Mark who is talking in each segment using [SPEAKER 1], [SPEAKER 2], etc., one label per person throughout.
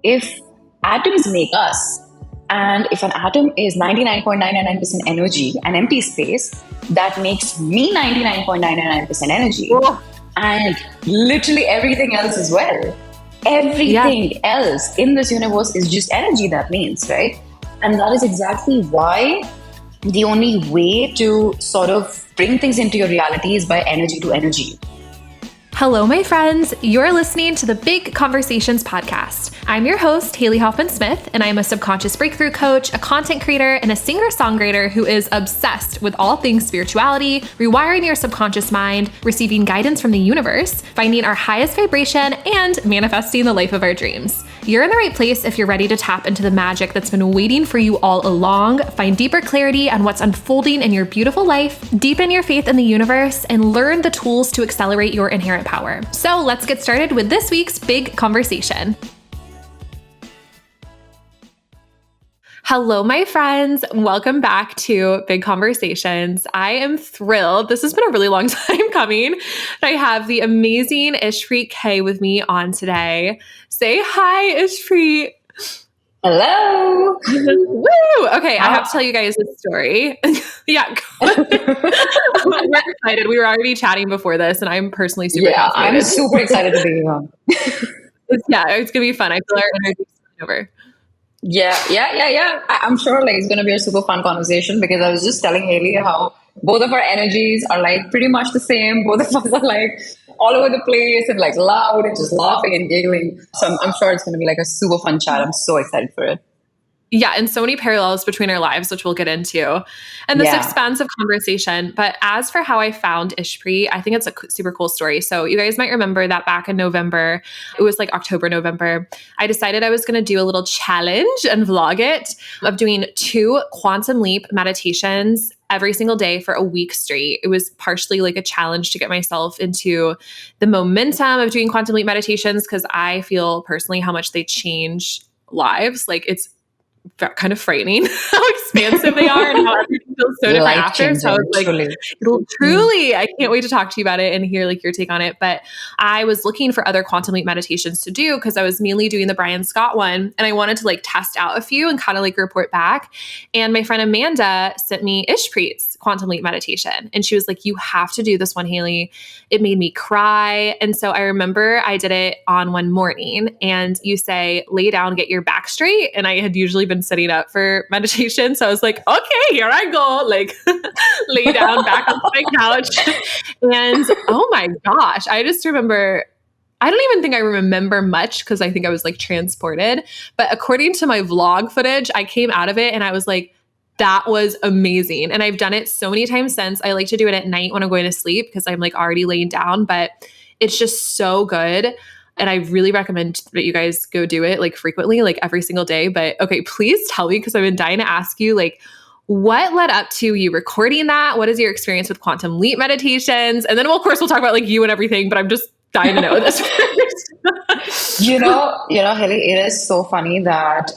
[SPEAKER 1] if atoms make us, and if an atom is 99.999% energy and empty space, that makes me 99.999% energy.
[SPEAKER 2] Oh.
[SPEAKER 1] And literally everything else as well. Everything else in this universe is just energy, that means, right? And that is exactly why the only way to sort of bring things into your reality is by energy to energy.
[SPEAKER 2] Hello, my friends. You're listening to the Big Conversations podcast. I'm your host, Haley Hoffman Smith, and I'm a subconscious breakthrough coach, a content creator, and a singer-songwriter who is obsessed with all things spirituality, rewiring your subconscious mind, receiving guidance from the universe, finding our highest vibration, and manifesting the life of our dreams. You're in the right place if you're ready to tap into the magic that's been waiting for you all along, find deeper clarity on what's unfolding in your beautiful life, deepen your faith in the universe, and learn the tools to accelerate your inherent power. So let's get started with this week's big conversation. Hello, my friends. Welcome back to Big Conversations. I am thrilled. This has been a really long time coming. I have the amazing Ishpreet Kay with me on today. Say hi, Ishpreet.
[SPEAKER 1] Hello.
[SPEAKER 2] Woo! Okay, I have to tell you guys this story. Yeah. We're excited. We were already chatting before this, and I'm personally super
[SPEAKER 1] Yeah,
[SPEAKER 2] fascinated.
[SPEAKER 1] I'm super excited to be here.
[SPEAKER 2] It's going to be fun. I feel our energy is over.
[SPEAKER 1] Yeah. I'm sure like it's going to be a super fun conversation because I was just telling Haley how both of our energies are like pretty much the same. Both of us are like all over the place and like loud and just laughing and giggling. So I'm sure it's going to be like a super fun chat. I'm so excited for it.
[SPEAKER 2] Yeah, and so many parallels between our lives, which we'll get into, and this expansive conversation. But as for how I found Ishpreet, I think it's a super cool story. So you guys might remember that back in November, it was like October, November, I decided I was going to do a little challenge and vlog it of doing 2 quantum leap meditations every single day for a week straight. It was partially like a challenge to get myself into the momentum of doing quantum leap meditations because I feel personally how much they change lives. Like it's kind of frightening how expansive they are and how everything feels so different after. So I was like, truly, I can't wait to talk to you about it and hear like your take on it. But I was looking for other quantum leap meditations to do because I was mainly doing the Brian Scott one and I wanted to like test out a few and kind of like report back. And my friend Amanda sent me Ishpreet's quantum leap meditation. And she was like, you have to do this one, Haley. It made me cry. And so I remember I did it on one morning and you say, lay down, get your back straight. And I had usually been sitting up for meditation. So I was like, okay, here I go. Like lay down back on my couch. And oh my gosh, I just remember, I don't even think I remember much because I think I was like transported. But according to my vlog footage, I came out of it and I was like, that was amazing. And I've done it so many times since. I like to do it at night when I'm going to sleep because I'm like already laying down, but it's just so good. And I really recommend that you guys go do it like frequently, like every single day. But okay, please tell me, because I've been dying to ask you, like, what led up to you recording that? What is your experience with quantum leap meditations? And then, well, of course, we'll talk about like you and everything, but I'm just dying to know this first.
[SPEAKER 1] You know, Haley, it is so funny that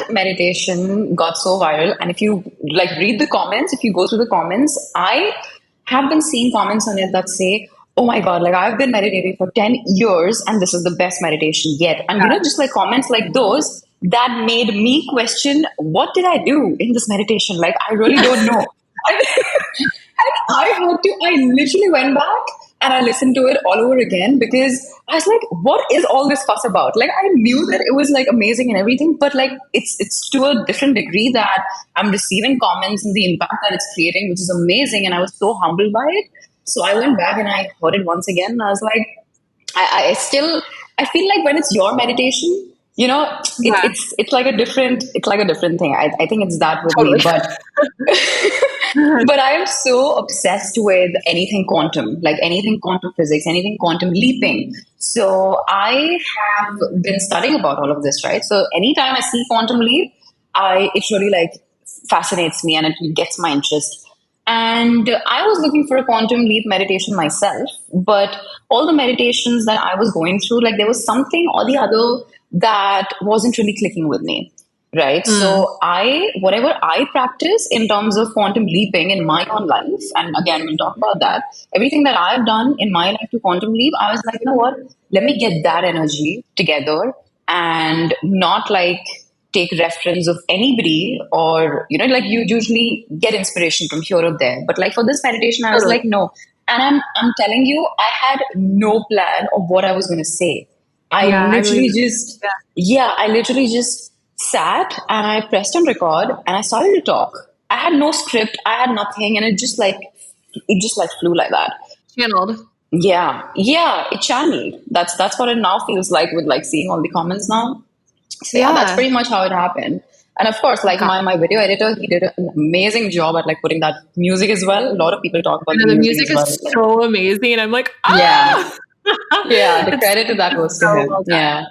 [SPEAKER 1] meditation got so viral. And if you like read the comments, if you go through the comments, I have been seeing comments on it that say, oh my God, like I've been meditating for 10 years and this is the best meditation yet. And just like comments like those that made me question, what did I do in this meditation? Like, I really don't know. I literally went back and I listened to it all over again because I was like, what is all this fuss about? Like, I knew that it was like amazing and everything, but like, it's to a different degree that I'm receiving comments and the impact that it's creating, which is amazing. And I was so humbled by it. So I went back and I heard it once again. And I was like, I feel like when it's your meditation, it's like a different thing. I think it's that with me, but I am so obsessed with anything quantum, like anything quantum physics, anything quantum leaping. So I have been studying about all of this, right? So anytime I see quantum leap, it really like fascinates me and it gets my interest. And I was looking for a quantum leap meditation myself, but all the meditations that I was going through, like there was something or the other that wasn't really clicking with me. Right. So whatever I practice in terms of quantum leaping in my own life, and again, we'll talk about that, everything that I've done in my life to quantum leap, I was like, you know what, let me get that energy together and not like take reference of anybody, or like you usually get inspiration from here or there. But like for this meditation, I was
[SPEAKER 2] Totally.
[SPEAKER 1] like, no. And I'm telling you, I had no plan of what I was going to say. I
[SPEAKER 2] Yeah, I believe
[SPEAKER 1] literally
[SPEAKER 2] it.
[SPEAKER 1] just, yeah, I literally just sat and I pressed on record and I started to talk. I had no script, I had nothing, and it just like flew like that.
[SPEAKER 2] Channeled.
[SPEAKER 1] Yeah, it channeled. That's what it now feels like with like seeing all the comments now. So yeah, that's
[SPEAKER 2] Yeah.
[SPEAKER 1] pretty much how it happened. And of course, like
[SPEAKER 2] God.
[SPEAKER 1] my video editor, he did an amazing job at like putting that music as well. A lot of people talk
[SPEAKER 2] I
[SPEAKER 1] about the
[SPEAKER 2] know the
[SPEAKER 1] music
[SPEAKER 2] music
[SPEAKER 1] as
[SPEAKER 2] is
[SPEAKER 1] well.
[SPEAKER 2] so amazing. And I'm like,
[SPEAKER 1] Yeah,
[SPEAKER 2] ah,
[SPEAKER 1] yeah. The
[SPEAKER 2] it's
[SPEAKER 1] credit to that goes to
[SPEAKER 2] so
[SPEAKER 1] him.
[SPEAKER 2] well done.
[SPEAKER 1] Yeah,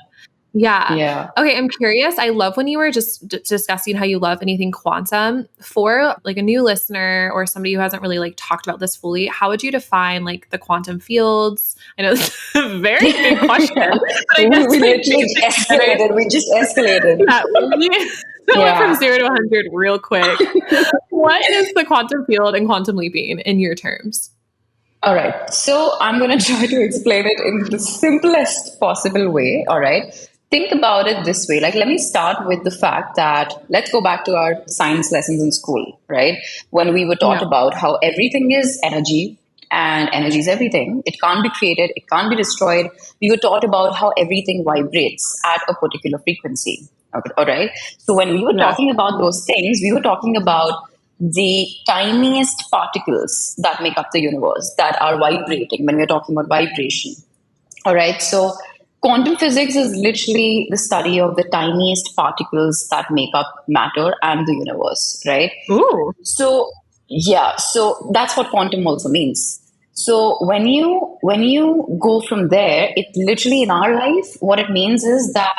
[SPEAKER 2] Yeah.
[SPEAKER 1] yeah.
[SPEAKER 2] Okay. I'm curious. I love when you were just discussing how you love anything quantum. For like a new listener or somebody who hasn't really like talked about this fully, how would you define like the quantum fields? I know it's a very big question, but I guess
[SPEAKER 1] We
[SPEAKER 2] like
[SPEAKER 1] literally
[SPEAKER 2] basic beginners.
[SPEAKER 1] escalated. We just escalated.
[SPEAKER 2] Yeah, we went from
[SPEAKER 1] Yeah.
[SPEAKER 2] 0 to 100 real quick. What is the quantum field and quantum leaping in your terms?
[SPEAKER 1] All right. So I'm going to try to explain it in the simplest possible way. All right. Think about it this way. Like, let me start with the fact that let's go back to our science lessons in school, right? When we were taught
[SPEAKER 2] Yeah.
[SPEAKER 1] about how everything is energy and energy is everything. It can't be created, it can't be destroyed. We were taught about how everything vibrates at a particular frequency. Okay. All right. So when we were
[SPEAKER 2] Yeah.
[SPEAKER 1] talking about those things, we were talking about the tiniest particles that make up the universe that are vibrating when we're talking about vibration. All right. So quantum physics is literally the study of the tiniest particles that make up matter and the universe, right?
[SPEAKER 2] Ooh.
[SPEAKER 1] So yeah, so that's what quantum also means. So when you go from there, it literally in our life, what it means is that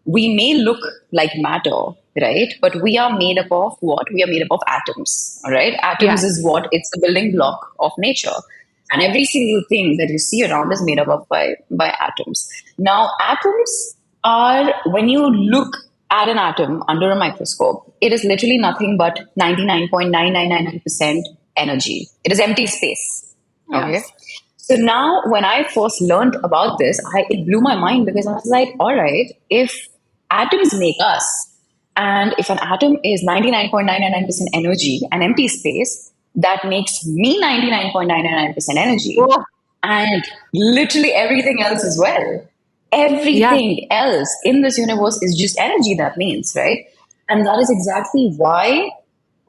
[SPEAKER 1] we may look like matter, right? But we are made up of what? We are made up of atoms. All right. Atoms
[SPEAKER 2] Yes.
[SPEAKER 1] is what? It's the building block of nature. And every single thing that you see around is made up of by atoms. Now, atoms are, when you look at an atom under a microscope, it is literally nothing but 99.9999% energy. It is empty space. Okay.
[SPEAKER 2] Yes.
[SPEAKER 1] So now, when I first learned about this, it blew my mind because I was like, all right, if atoms make us, and if an atom is 99.999% energy and empty space, that makes me 99.999% energy.
[SPEAKER 2] Oh,
[SPEAKER 1] And literally everything else as well.
[SPEAKER 2] yes.
[SPEAKER 1] Everything else in this universe is just energy, that means, right? And that is exactly why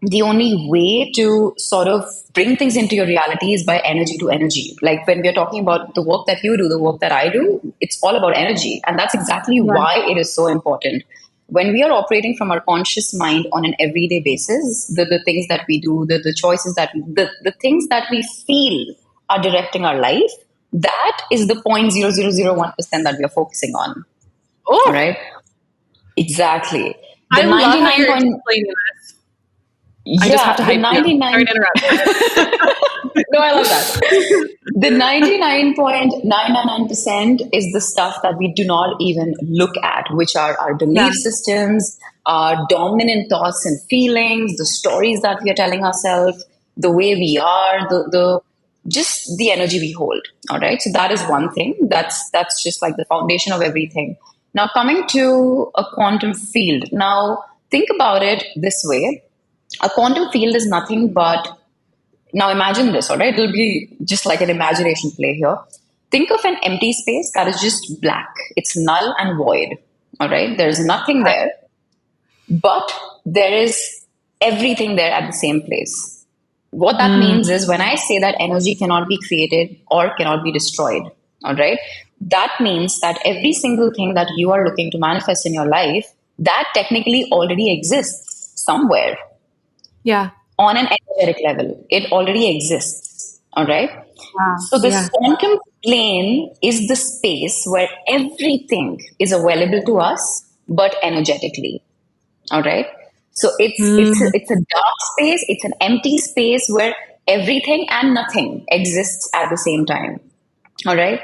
[SPEAKER 1] the only way to sort of bring things into your reality is by energy to energy. Like when we're talking about the work that you do, the work that I do, it's all about energy. And that's exactly
[SPEAKER 2] Yes.
[SPEAKER 1] why it is so important. When we are operating from our conscious mind on an everyday basis, the things that we do, the choices that the things that we feel are directing our life, that is the 0.0001% that we are focusing on. All
[SPEAKER 2] Oh,
[SPEAKER 1] right? Exactly. The
[SPEAKER 2] I love how
[SPEAKER 1] 99
[SPEAKER 2] you're
[SPEAKER 1] point,
[SPEAKER 2] explaining this. I just have to
[SPEAKER 1] yeah, the
[SPEAKER 2] hype you. Sorry
[SPEAKER 1] 99.
[SPEAKER 2] to interrupt.
[SPEAKER 1] No, I love that. The 99.999% is the stuff that we do not even look at, which are our
[SPEAKER 2] Yeah.
[SPEAKER 1] belief systems, our dominant thoughts and feelings, the stories that we are telling ourselves, the way we are, the just the energy we hold. All right. So that is one thing. That's just like the foundation of everything. Now coming to a quantum field. Now think about it this way. A quantum field is nothing but, now imagine this, all right? It'll be just like an imagination play here. Think of an empty space that is just black. It's null and void, all right? There's nothing there, but there is everything there at the same place. What that
[SPEAKER 2] Mm,
[SPEAKER 1] means is when I say that energy cannot be created or cannot be destroyed, all right? That means that every single thing that you are looking to manifest in your life, that technically already exists somewhere
[SPEAKER 2] yeah.
[SPEAKER 1] on an energetic level. It already exists. All right.
[SPEAKER 2] Wow.
[SPEAKER 1] So this
[SPEAKER 2] Yeah.
[SPEAKER 1] quantum plane is the space where everything is available to us, but energetically. All right. So
[SPEAKER 2] Mm,
[SPEAKER 1] it's a dark space. It's an empty space where everything and nothing exists at the same time. All right.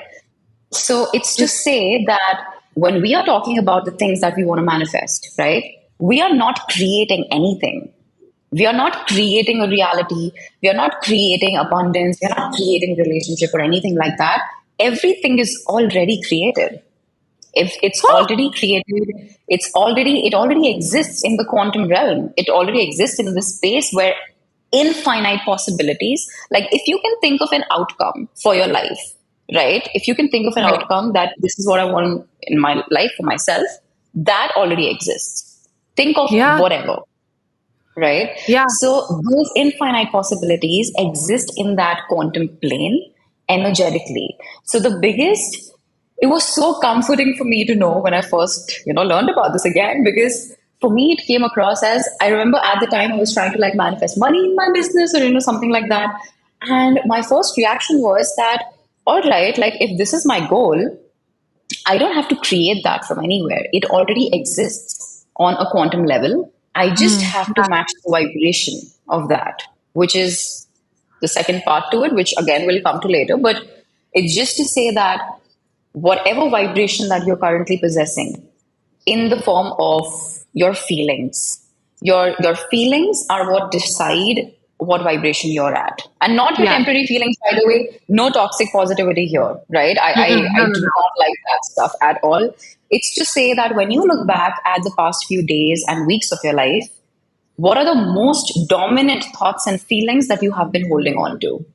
[SPEAKER 1] So it's to say that when we are talking about the things that we want to manifest, right? We are not creating anything. We are not creating a reality. We are not creating abundance. We are not creating relationship or anything like that. Everything is already created. If it's
[SPEAKER 2] Huh.
[SPEAKER 1] already created, it already exists in the quantum realm. It already exists in this space where infinite possibilities. Like if you can think of an outcome for your life, right? If you can think of an
[SPEAKER 2] Right.
[SPEAKER 1] outcome that this is what I want in my life for myself, that already exists. Think of
[SPEAKER 2] Yeah.
[SPEAKER 1] whatever, right?
[SPEAKER 2] Yeah.
[SPEAKER 1] So those infinite possibilities exist in that quantum plane energetically. So the biggest, it was so comforting for me to know when I first, learned about this again, because for me it came across as, I remember at the time I was trying to like manifest money in my business or something like that. And my first reaction was that, all right, like if this is my goal, I don't have to create that from anywhere. It already exists on a quantum level. I just have to
[SPEAKER 2] Yeah.
[SPEAKER 1] match the vibration of that, which is the second part to it, which again we'll come to later. But it's just to say that whatever vibration that you're currently possessing, in the form of your feelings. Your feelings are what decide what vibration you're at, and not your
[SPEAKER 2] Yeah.
[SPEAKER 1] temporary feelings. By the way, no toxic positivity here, right?
[SPEAKER 2] Mm-mm.
[SPEAKER 1] I
[SPEAKER 2] No, no,
[SPEAKER 1] do
[SPEAKER 2] no.
[SPEAKER 1] not like that stuff at all. It's to say that when you look back at the past few days and weeks of your life, what are the most dominant thoughts and feelings that you have been holding on to,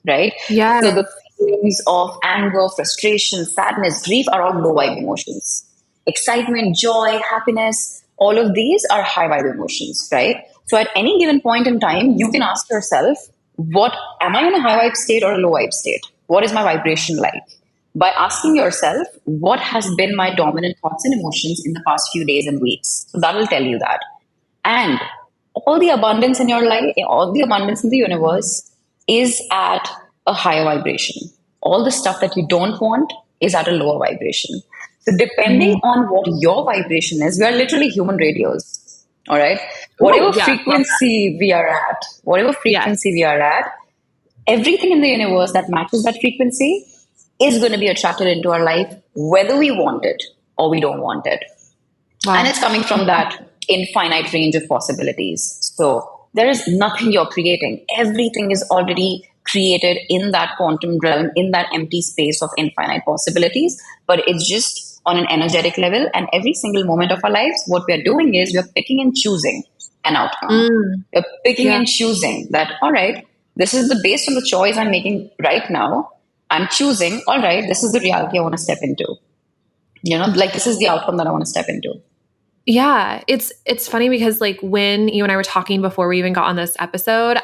[SPEAKER 1] right?
[SPEAKER 2] Yeah.
[SPEAKER 1] So the feelings of anger, frustration, sadness, grief are all low vibe emotions. Excitement, joy, happiness, all of these are high vibe emotions, right? So at any given point in time, you can ask yourself, what am I in a high vibe state or a low vibe state? What is my vibration like? By asking yourself, what has been my dominant thoughts and emotions in the past few days and weeks? So that will tell you that. And all the abundance in your life, all the abundance in the universe is at a higher vibration. All the stuff that you don't want is at a lower vibration. So, depending
[SPEAKER 2] Mm.
[SPEAKER 1] on what your vibration is, we are literally human radios. All right.
[SPEAKER 2] Ooh,
[SPEAKER 1] Whatever
[SPEAKER 2] yeah. Love that.
[SPEAKER 1] frequency we are at, whatever
[SPEAKER 2] Yes.
[SPEAKER 1] frequency we are at, everything in the universe that matches that frequency is going to be attracted into our life, whether we want it or we don't want it. And
[SPEAKER 2] Wow.
[SPEAKER 1] it's coming from that infinite range of possibilities. So there is nothing you're creating. Everything is already created in that quantum realm, in that empty space of infinite possibilities. But it's just on an energetic level. And every single moment of our lives, what we're doing is we're picking and choosing an outcome.
[SPEAKER 2] Mm.
[SPEAKER 1] We're picking
[SPEAKER 2] Yeah.
[SPEAKER 1] and choosing that, all right, this is the based on the choice I'm making right now. I'm choosing, all right, this is the reality I want to step into. Like this is the outcome that I want to step into.
[SPEAKER 2] Yeah, it's funny because like when you and I were talking before we even got on this episode,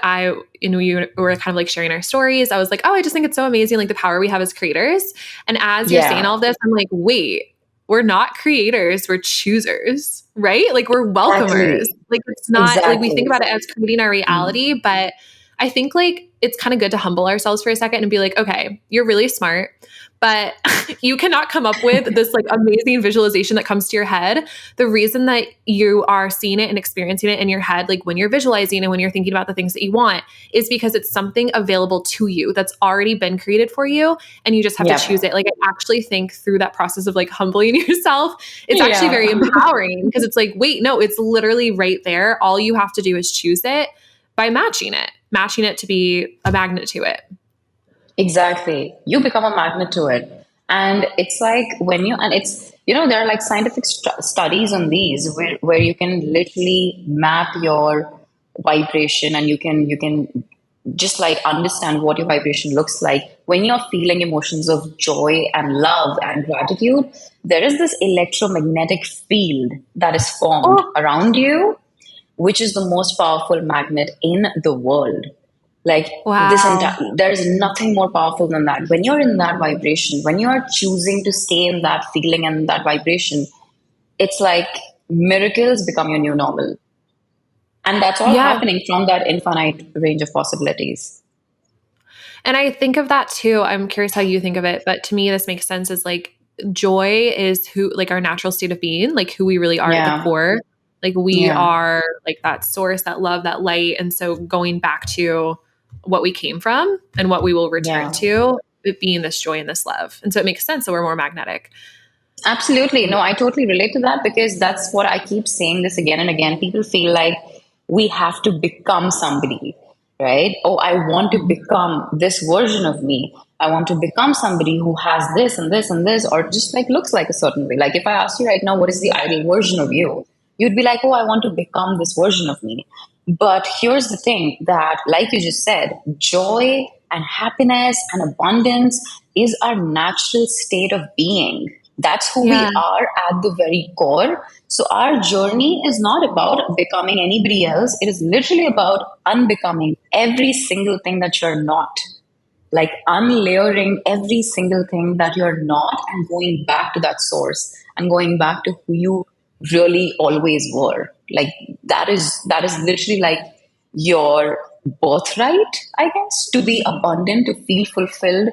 [SPEAKER 2] you were kind of like sharing our stories. I was like, oh, I just think it's so amazing, like the power we have as creators. And as you're saying
[SPEAKER 1] Yeah,
[SPEAKER 2] all of this, I'm like, wait, we're not creators, we're choosers, right? Like we're welcomers.
[SPEAKER 1] exactly.
[SPEAKER 2] Like it's not like we think
[SPEAKER 1] Exactly.
[SPEAKER 2] about it as creating our
[SPEAKER 1] Mm.
[SPEAKER 2] reality, but I think like it's kind of good to humble ourselves for a second and be like, okay, you're really smart, but you cannot come up with this like amazing visualization that comes to your head. The reason that you are seeing it and experiencing it in your head, like when you're visualizing and when you're thinking about the things that you want, is because it's something available to you that's already been created for you. And you just have to choose
[SPEAKER 1] Yep.
[SPEAKER 2] it. Like I actually think through that process of like humbling yourself, it's actually
[SPEAKER 1] Yeah.
[SPEAKER 2] very empowering because it's like, wait, no, it's literally right there. All you have to do is choose it by matching it to be a magnet to it.
[SPEAKER 1] Exactly. You become a magnet to it. And it's like when you, and it's, there are like scientific studies on these where you can literally map your vibration and you can just like understand what your vibration looks like. When you're feeling emotions of joy and love and gratitude, there is this electromagnetic field that is formed
[SPEAKER 2] Oh,
[SPEAKER 1] around you, which is the most powerful magnet in the world. Like this entire,
[SPEAKER 2] wow.
[SPEAKER 1] there is nothing more powerful than that. When you're in that vibration, when you are choosing to stay in that feeling and that vibration, it's like miracles become your new normal. And that's all
[SPEAKER 2] Yeah.
[SPEAKER 1] happening from that infinite range of possibilities.
[SPEAKER 2] And I think of that too. I'm curious how you think of it, but to me, this makes sense as like joy is who, like our natural state of being, like who we really are at the
[SPEAKER 1] Yeah.
[SPEAKER 2] core. Like we
[SPEAKER 1] Yeah.
[SPEAKER 2] are like that source, that love, that light. And so going back to what we came from and what we will return
[SPEAKER 1] Yeah.
[SPEAKER 2] to, it being this joy and this love. And so it makes sense that we're more magnetic.
[SPEAKER 1] Absolutely. No, I totally relate to that because that's what I keep saying this again and again. People feel like we have to become somebody. right? Oh, I want to become this version of me. I want to become somebody who has this and this and this, or just like looks like a certain way. Like if I asked you right now, what is the ideal version of you? You'd be like, oh, I want to become this version of me. But here's the thing that, like you just said, joy and happiness and abundance is our natural state of being. That's who we
[SPEAKER 2] Yeah.
[SPEAKER 1] are at the very core. So our journey is not about becoming anybody else. It is literally about unbecoming every single thing that you're not. Like unlayering every single thing that you're not and going back to that source and going back to who you really always were. Like that is literally like your birthright, I guess, to be abundant, to feel fulfilled,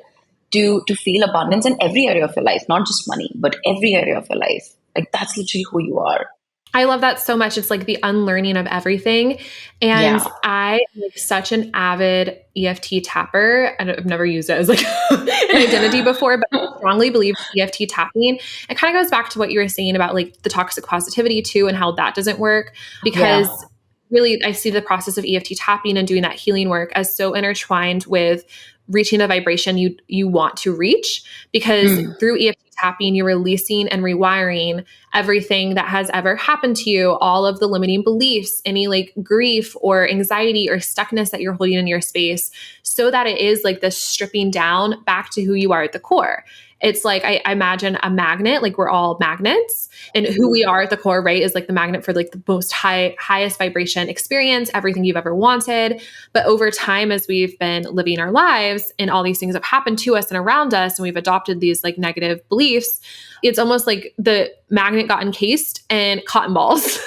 [SPEAKER 1] to feel abundance in every area of your life, not just money, but every area of your life. Like that's literally who you are.
[SPEAKER 2] I love that so much. It's like the unlearning of everything. And
[SPEAKER 1] Yeah.
[SPEAKER 2] I am like such an avid EFT tapper. I've never used it as like an identity before, but I strongly believe EFT tapping. It kind of goes back to what you were saying about like the toxic positivity too and how that doesn't work.
[SPEAKER 1] Yeah.
[SPEAKER 2] Because really, I see the process of EFT tapping and doing that healing work as so intertwined with reaching a vibration you want to reach, because through EFT tapping you're releasing and rewiring everything that has ever happened to you, all of the limiting beliefs, any like grief or anxiety or stuckness that you're holding in your space, so that it is like this stripping down back to who you are at the core. It's like I imagine a magnet, like we're all magnets, and who we are at the core, right, is like the magnet for like the most highest vibration experience, everything you've ever wanted. But over time, as we've been living our lives and all these things have happened to us and around us, and we've adopted these like negative beliefs, it's almost like the magnet got encased in cotton balls.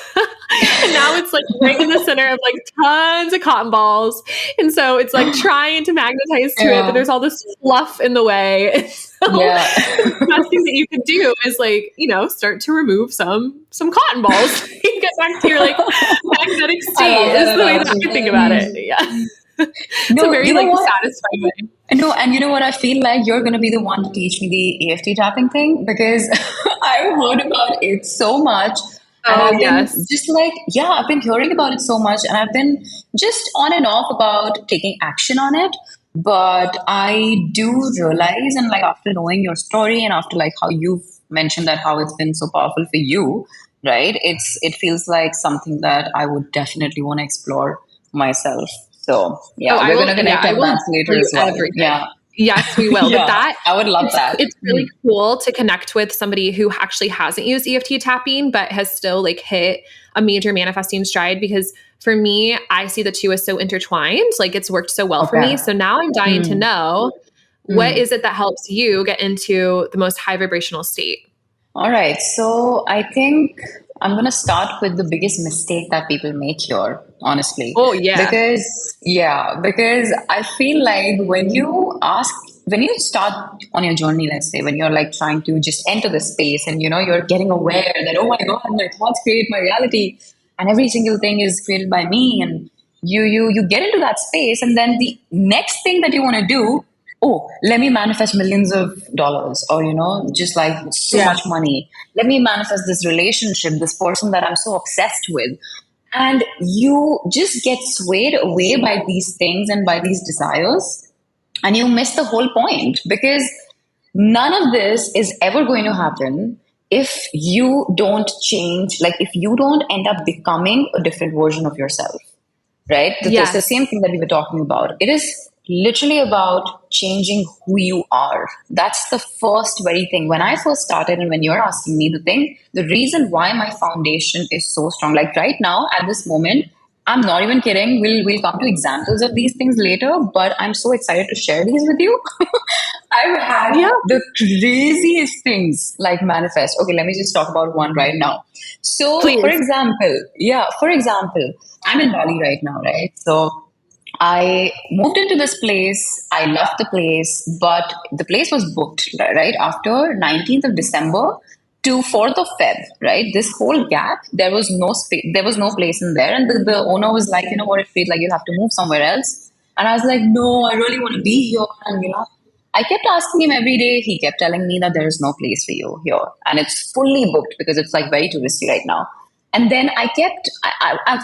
[SPEAKER 2] And now it's like right in the center of like tons of cotton balls. And so it's like trying to magnetize to it, but there's all this fluff in the way. And so
[SPEAKER 1] Yeah.
[SPEAKER 2] the best thing that you can do is like, start to remove some cotton balls. You get back to your like magnetic
[SPEAKER 1] I love
[SPEAKER 2] state
[SPEAKER 1] that
[SPEAKER 2] is the way that
[SPEAKER 1] analogy.
[SPEAKER 2] I think about it. Yeah. It's a
[SPEAKER 1] No,
[SPEAKER 2] very
[SPEAKER 1] you know
[SPEAKER 2] like
[SPEAKER 1] what?
[SPEAKER 2] satisfying way.
[SPEAKER 1] No, and you know what? I feel like you're going to be the one to teach me the EFT tapping thing because I've heard about it so much. And
[SPEAKER 2] Oh
[SPEAKER 1] I've been
[SPEAKER 2] yes.
[SPEAKER 1] just like, yeah, I've been hearing about it so much. And I've been just on and off about taking action on it. But I do realize, and like after knowing your story and after like how you've mentioned that how it's been so powerful for you, right? It feels like something that I would definitely want to explore myself. So
[SPEAKER 2] Oh,
[SPEAKER 1] yeah, we're gonna connect
[SPEAKER 2] I
[SPEAKER 1] on
[SPEAKER 2] will
[SPEAKER 1] that
[SPEAKER 2] tell
[SPEAKER 1] later
[SPEAKER 2] you
[SPEAKER 1] as well.
[SPEAKER 2] everything.
[SPEAKER 1] Yeah,
[SPEAKER 2] Yes, we will. But
[SPEAKER 1] yeah,
[SPEAKER 2] that
[SPEAKER 1] I would love that.
[SPEAKER 2] it's really cool to connect with somebody who actually hasn't used EFT tapping but has still like hit a major manifesting stride, because for me, I see the two as so intertwined. Like it's worked so well for me.
[SPEAKER 1] Okay.
[SPEAKER 2] So now I'm dying to
[SPEAKER 1] Mm,
[SPEAKER 2] know, what
[SPEAKER 1] mm.
[SPEAKER 2] is it that helps you get into the most high vibrational state?
[SPEAKER 1] All right. So I think I'm going to start with the biggest mistake that people make here, honestly.
[SPEAKER 2] Oh yeah.
[SPEAKER 1] Because I feel like when you start on your journey, let's say, when you're like trying to just enter the space and, you're getting aware that, oh my God, my thoughts create my reality and every single thing is created by me. And you get into that space. And then the next thing that you want to do, oh, let me manifest millions of dollars or, just like so
[SPEAKER 2] Yeah.
[SPEAKER 1] much money. Let me manifest this relationship, this person that I'm so obsessed with. And you just get swayed away by these things and by these desires. And you miss the whole point because none of this is ever going to happen if you don't change, like if you don't end up becoming a different version of yourself, right? It's the
[SPEAKER 2] Yes.
[SPEAKER 1] same thing that we were talking about. It is literally about changing who you are. That's the first very thing. When I first started, and when you're asking me the reason why my foundation is so strong, like right now at this moment, I'm not even kidding. We'll come to examples of these things later, but I'm so excited to share these with you. I've had
[SPEAKER 2] Yeah.
[SPEAKER 1] the craziest things like manifest. Okay, let me just talk about one right now. So,
[SPEAKER 2] Please.
[SPEAKER 1] for example, I'm in Bali right now, right? So I moved into this place. I loved the place, but the place was booked, right? After 19th of December to 4th of Feb, right? This whole gap, there was no space, there was no place in there. And the owner was like, you know what, Ishpreet, like you have to move somewhere else. And I was like, no, I really want to be here. And, I kept asking him every day. He kept telling me that there is no place for you here. And it's fully booked because it's like very touristy right now. And then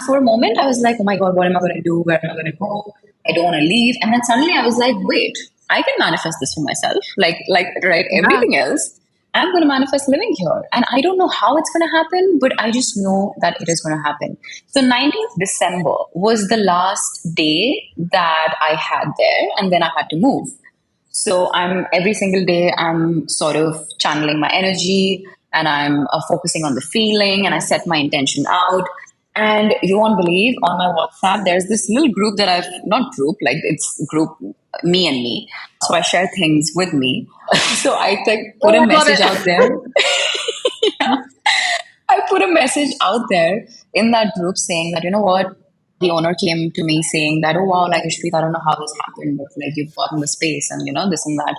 [SPEAKER 1] for a moment, I was like, oh my God, what am I going to do? Where am I going to go? I don't want to leave. And then suddenly I was like, wait, I can manifest this for myself. Like right,
[SPEAKER 2] Yeah.
[SPEAKER 1] everything else. I'm going to manifest living here. And I don't know how it's going to happen, but I just know that it is going to happen. So 19th December was the last day that I had there. And then I had to move. So I'm every single day, I'm sort of channeling my energy and I'm focusing on the feeling and I set my intention out. And you won't believe on my WhatsApp, there's this little group that I've not group, like it's group me and me. So I share things with me. So I like put
[SPEAKER 2] Oh,
[SPEAKER 1] a
[SPEAKER 2] I love
[SPEAKER 1] message
[SPEAKER 2] it.
[SPEAKER 1] out there. I put a message out there in that group saying that, you know what, the owner came to me saying that, oh wow, like Ishpreet, I don't know how this happened, but like you've gotten the space and you know, this and that.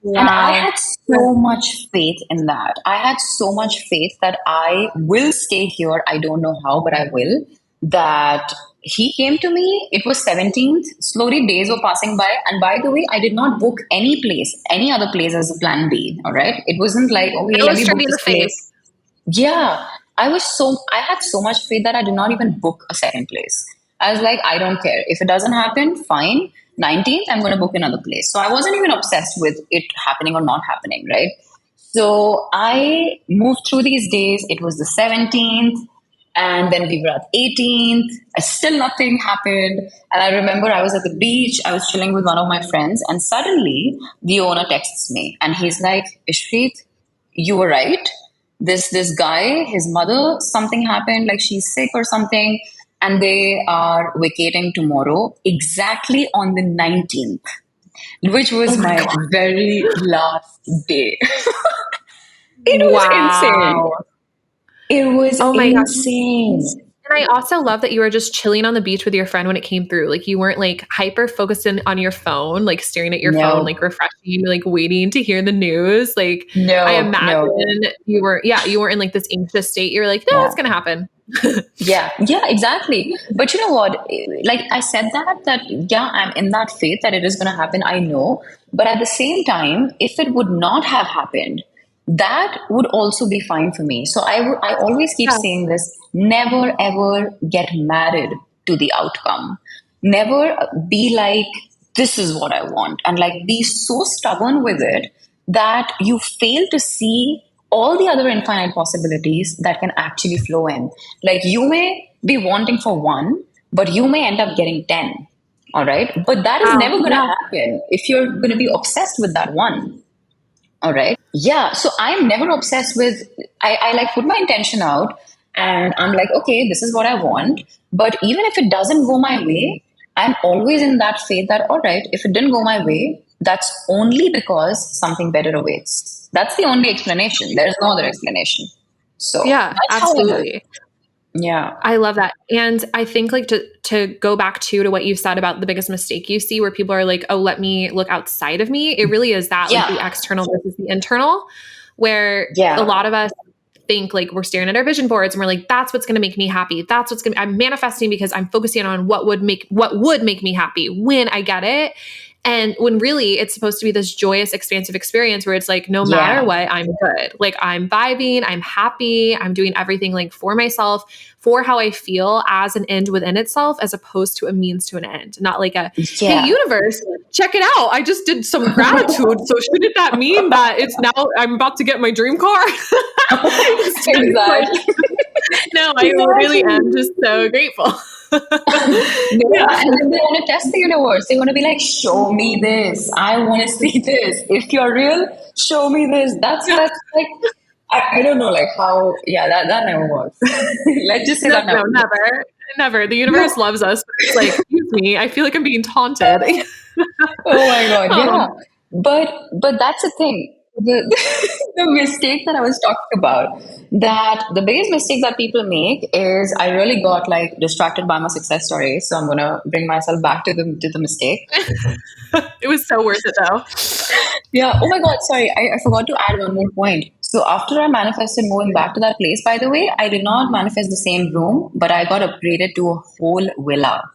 [SPEAKER 1] And I
[SPEAKER 2] Wow.
[SPEAKER 1] had so much faith in that. I had so much faith that I will stay here. I don't know how, but I will. That he came to me. It was 17th. Slowly days were passing by. And by the way, I did not book any place, any other place as a plan B. All right. It wasn't like, okay, let me book
[SPEAKER 2] Illustrating the
[SPEAKER 1] this
[SPEAKER 2] face.
[SPEAKER 1] place. Yeah, I had so much faith that I did not even book a second place. I was like, I don't care. If it doesn't happen, fine. 19th, I'm going to book another place. So I wasn't even obsessed with it happening or not happening, right? So I moved through these days. It was the 17th, and then we were at 18th. Still nothing happened. And I remember I was at the beach. I was chilling with one of my friends, and suddenly the owner texts me, and he's like, Ishpreet, you were right. This guy, his mother, something happened, like she's sick or something, and they are vacating tomorrow, exactly on the 19th, which
[SPEAKER 2] Oh
[SPEAKER 1] was
[SPEAKER 2] my
[SPEAKER 1] my
[SPEAKER 2] God.
[SPEAKER 1] very last day. It was insane.
[SPEAKER 2] Wow.
[SPEAKER 1] It was
[SPEAKER 2] Oh my gosh.
[SPEAKER 1] insane.
[SPEAKER 2] And I also love that you were just chilling on the beach with your friend when it came through. Like you weren't like hyper focused on your phone, like staring at your phone,
[SPEAKER 1] No,
[SPEAKER 2] like refreshing, like waiting to hear the news. Like I
[SPEAKER 1] no, no.
[SPEAKER 2] imagine you were, yeah, you were in like this anxious state. You were like, no,
[SPEAKER 1] Yeah.
[SPEAKER 2] it's gonna happen.
[SPEAKER 1] Yeah, exactly. But you know what? Like I said that, yeah, I'm in that faith that it is going to happen. I know. But at the same time, if it would not have happened, that would also be fine for me. So I always keep
[SPEAKER 2] Yeah.
[SPEAKER 1] saying this, never ever get married to the outcome. Never be like, this is what I want. And like be so stubborn with it that you fail to see all the other infinite possibilities that can actually flow in. Like you may be wanting for one, but you may end up getting 10. All right. But that is
[SPEAKER 2] Wow.
[SPEAKER 1] never going to
[SPEAKER 2] Yeah.
[SPEAKER 1] happen if you're going to be obsessed with that one. All right. Yeah. So I'm never obsessed with, I like put my intention out and I'm like, okay, this is what I want. But even if it doesn't go my way, I'm always in that faith that, all right, if it didn't go my way, that's only because something better awaits. That's the only explanation. There's no other explanation. So
[SPEAKER 2] Yeah,
[SPEAKER 1] that's how I live.
[SPEAKER 2] absolutely.
[SPEAKER 1] Yeah.
[SPEAKER 2] I love that. And I think like to go back to what you've said about the biggest mistake you see where people are like, "Oh, let me look outside of me." It really is that like the
[SPEAKER 1] Yeah.
[SPEAKER 2] external versus the internal where a
[SPEAKER 1] Yeah.
[SPEAKER 2] lot of us think like we're staring at our vision boards and we're like that's what's going to make me happy. That's what's going to I'm manifesting because I'm focusing on what would make me happy when I get it. And when really it's supposed to be this joyous, expansive experience where it's like, no matter
[SPEAKER 1] Yeah.
[SPEAKER 2] what, I'm good. Like I'm vibing, I'm happy, I'm doing everything like for myself, for how I feel as an end within itself, as opposed to a means to an end. Not like a, hey,
[SPEAKER 1] Yeah.
[SPEAKER 2] universe, check it out. I just did some gratitude. So shouldn't that mean that it's now I'm about to get my dream car?
[SPEAKER 1] Exactly.
[SPEAKER 2] No, I really
[SPEAKER 1] Exactly.
[SPEAKER 2] am just so grateful.
[SPEAKER 1] Yeah, and then they want to test the universe. They want to be like, show me this. I want to see this. If you're real, show me this.
[SPEAKER 2] Yeah.
[SPEAKER 1] That's like, I don't know, like how, yeah, that never works. Let's just say
[SPEAKER 2] No,
[SPEAKER 1] that never
[SPEAKER 2] no,
[SPEAKER 1] works.
[SPEAKER 2] never. Never. The universe
[SPEAKER 1] No.
[SPEAKER 2] loves us. But it's like, excuse me, I feel like I'm being taunted.
[SPEAKER 1] Oh my God,
[SPEAKER 2] Oh,
[SPEAKER 1] yeah. But that's the thing. The, the mistake that I was talking about, that the biggest mistake that people make is I really got like distracted by my success story. So I'm gonna bring myself back to the mistake.
[SPEAKER 2] it was so worth it though.
[SPEAKER 1] Yeah. Oh my God. Sorry. I forgot to add one more point. So after I manifested moving back to that place, by the way, I did not manifest the same room, but I got upgraded to a whole villa,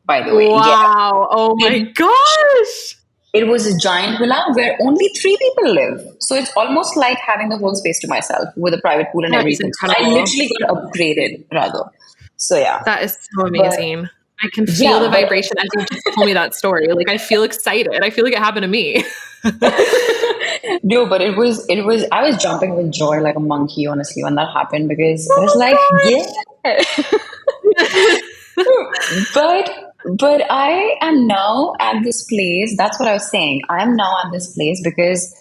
[SPEAKER 1] by the way. Yeah.
[SPEAKER 2] Wow. Oh my
[SPEAKER 1] It,
[SPEAKER 2] gosh.
[SPEAKER 1] it was a giant villa where only three people live. So it's almost like having the whole space to myself with a private pool and
[SPEAKER 2] That is
[SPEAKER 1] everything. So I
[SPEAKER 2] incredible.
[SPEAKER 1] literally got upgraded rather. So yeah.
[SPEAKER 2] That is so
[SPEAKER 1] But
[SPEAKER 2] amazing. I can feel the
[SPEAKER 1] Yeah, but
[SPEAKER 2] vibration as you just told me that story. Like, I feel excited. I feel like it happened to me.
[SPEAKER 1] no, but it was I was jumping with joy like a monkey, honestly, when that happened, because I was like,
[SPEAKER 2] Oh
[SPEAKER 1] yeah. But I am now at this place. That's what I was saying. I am now at this place because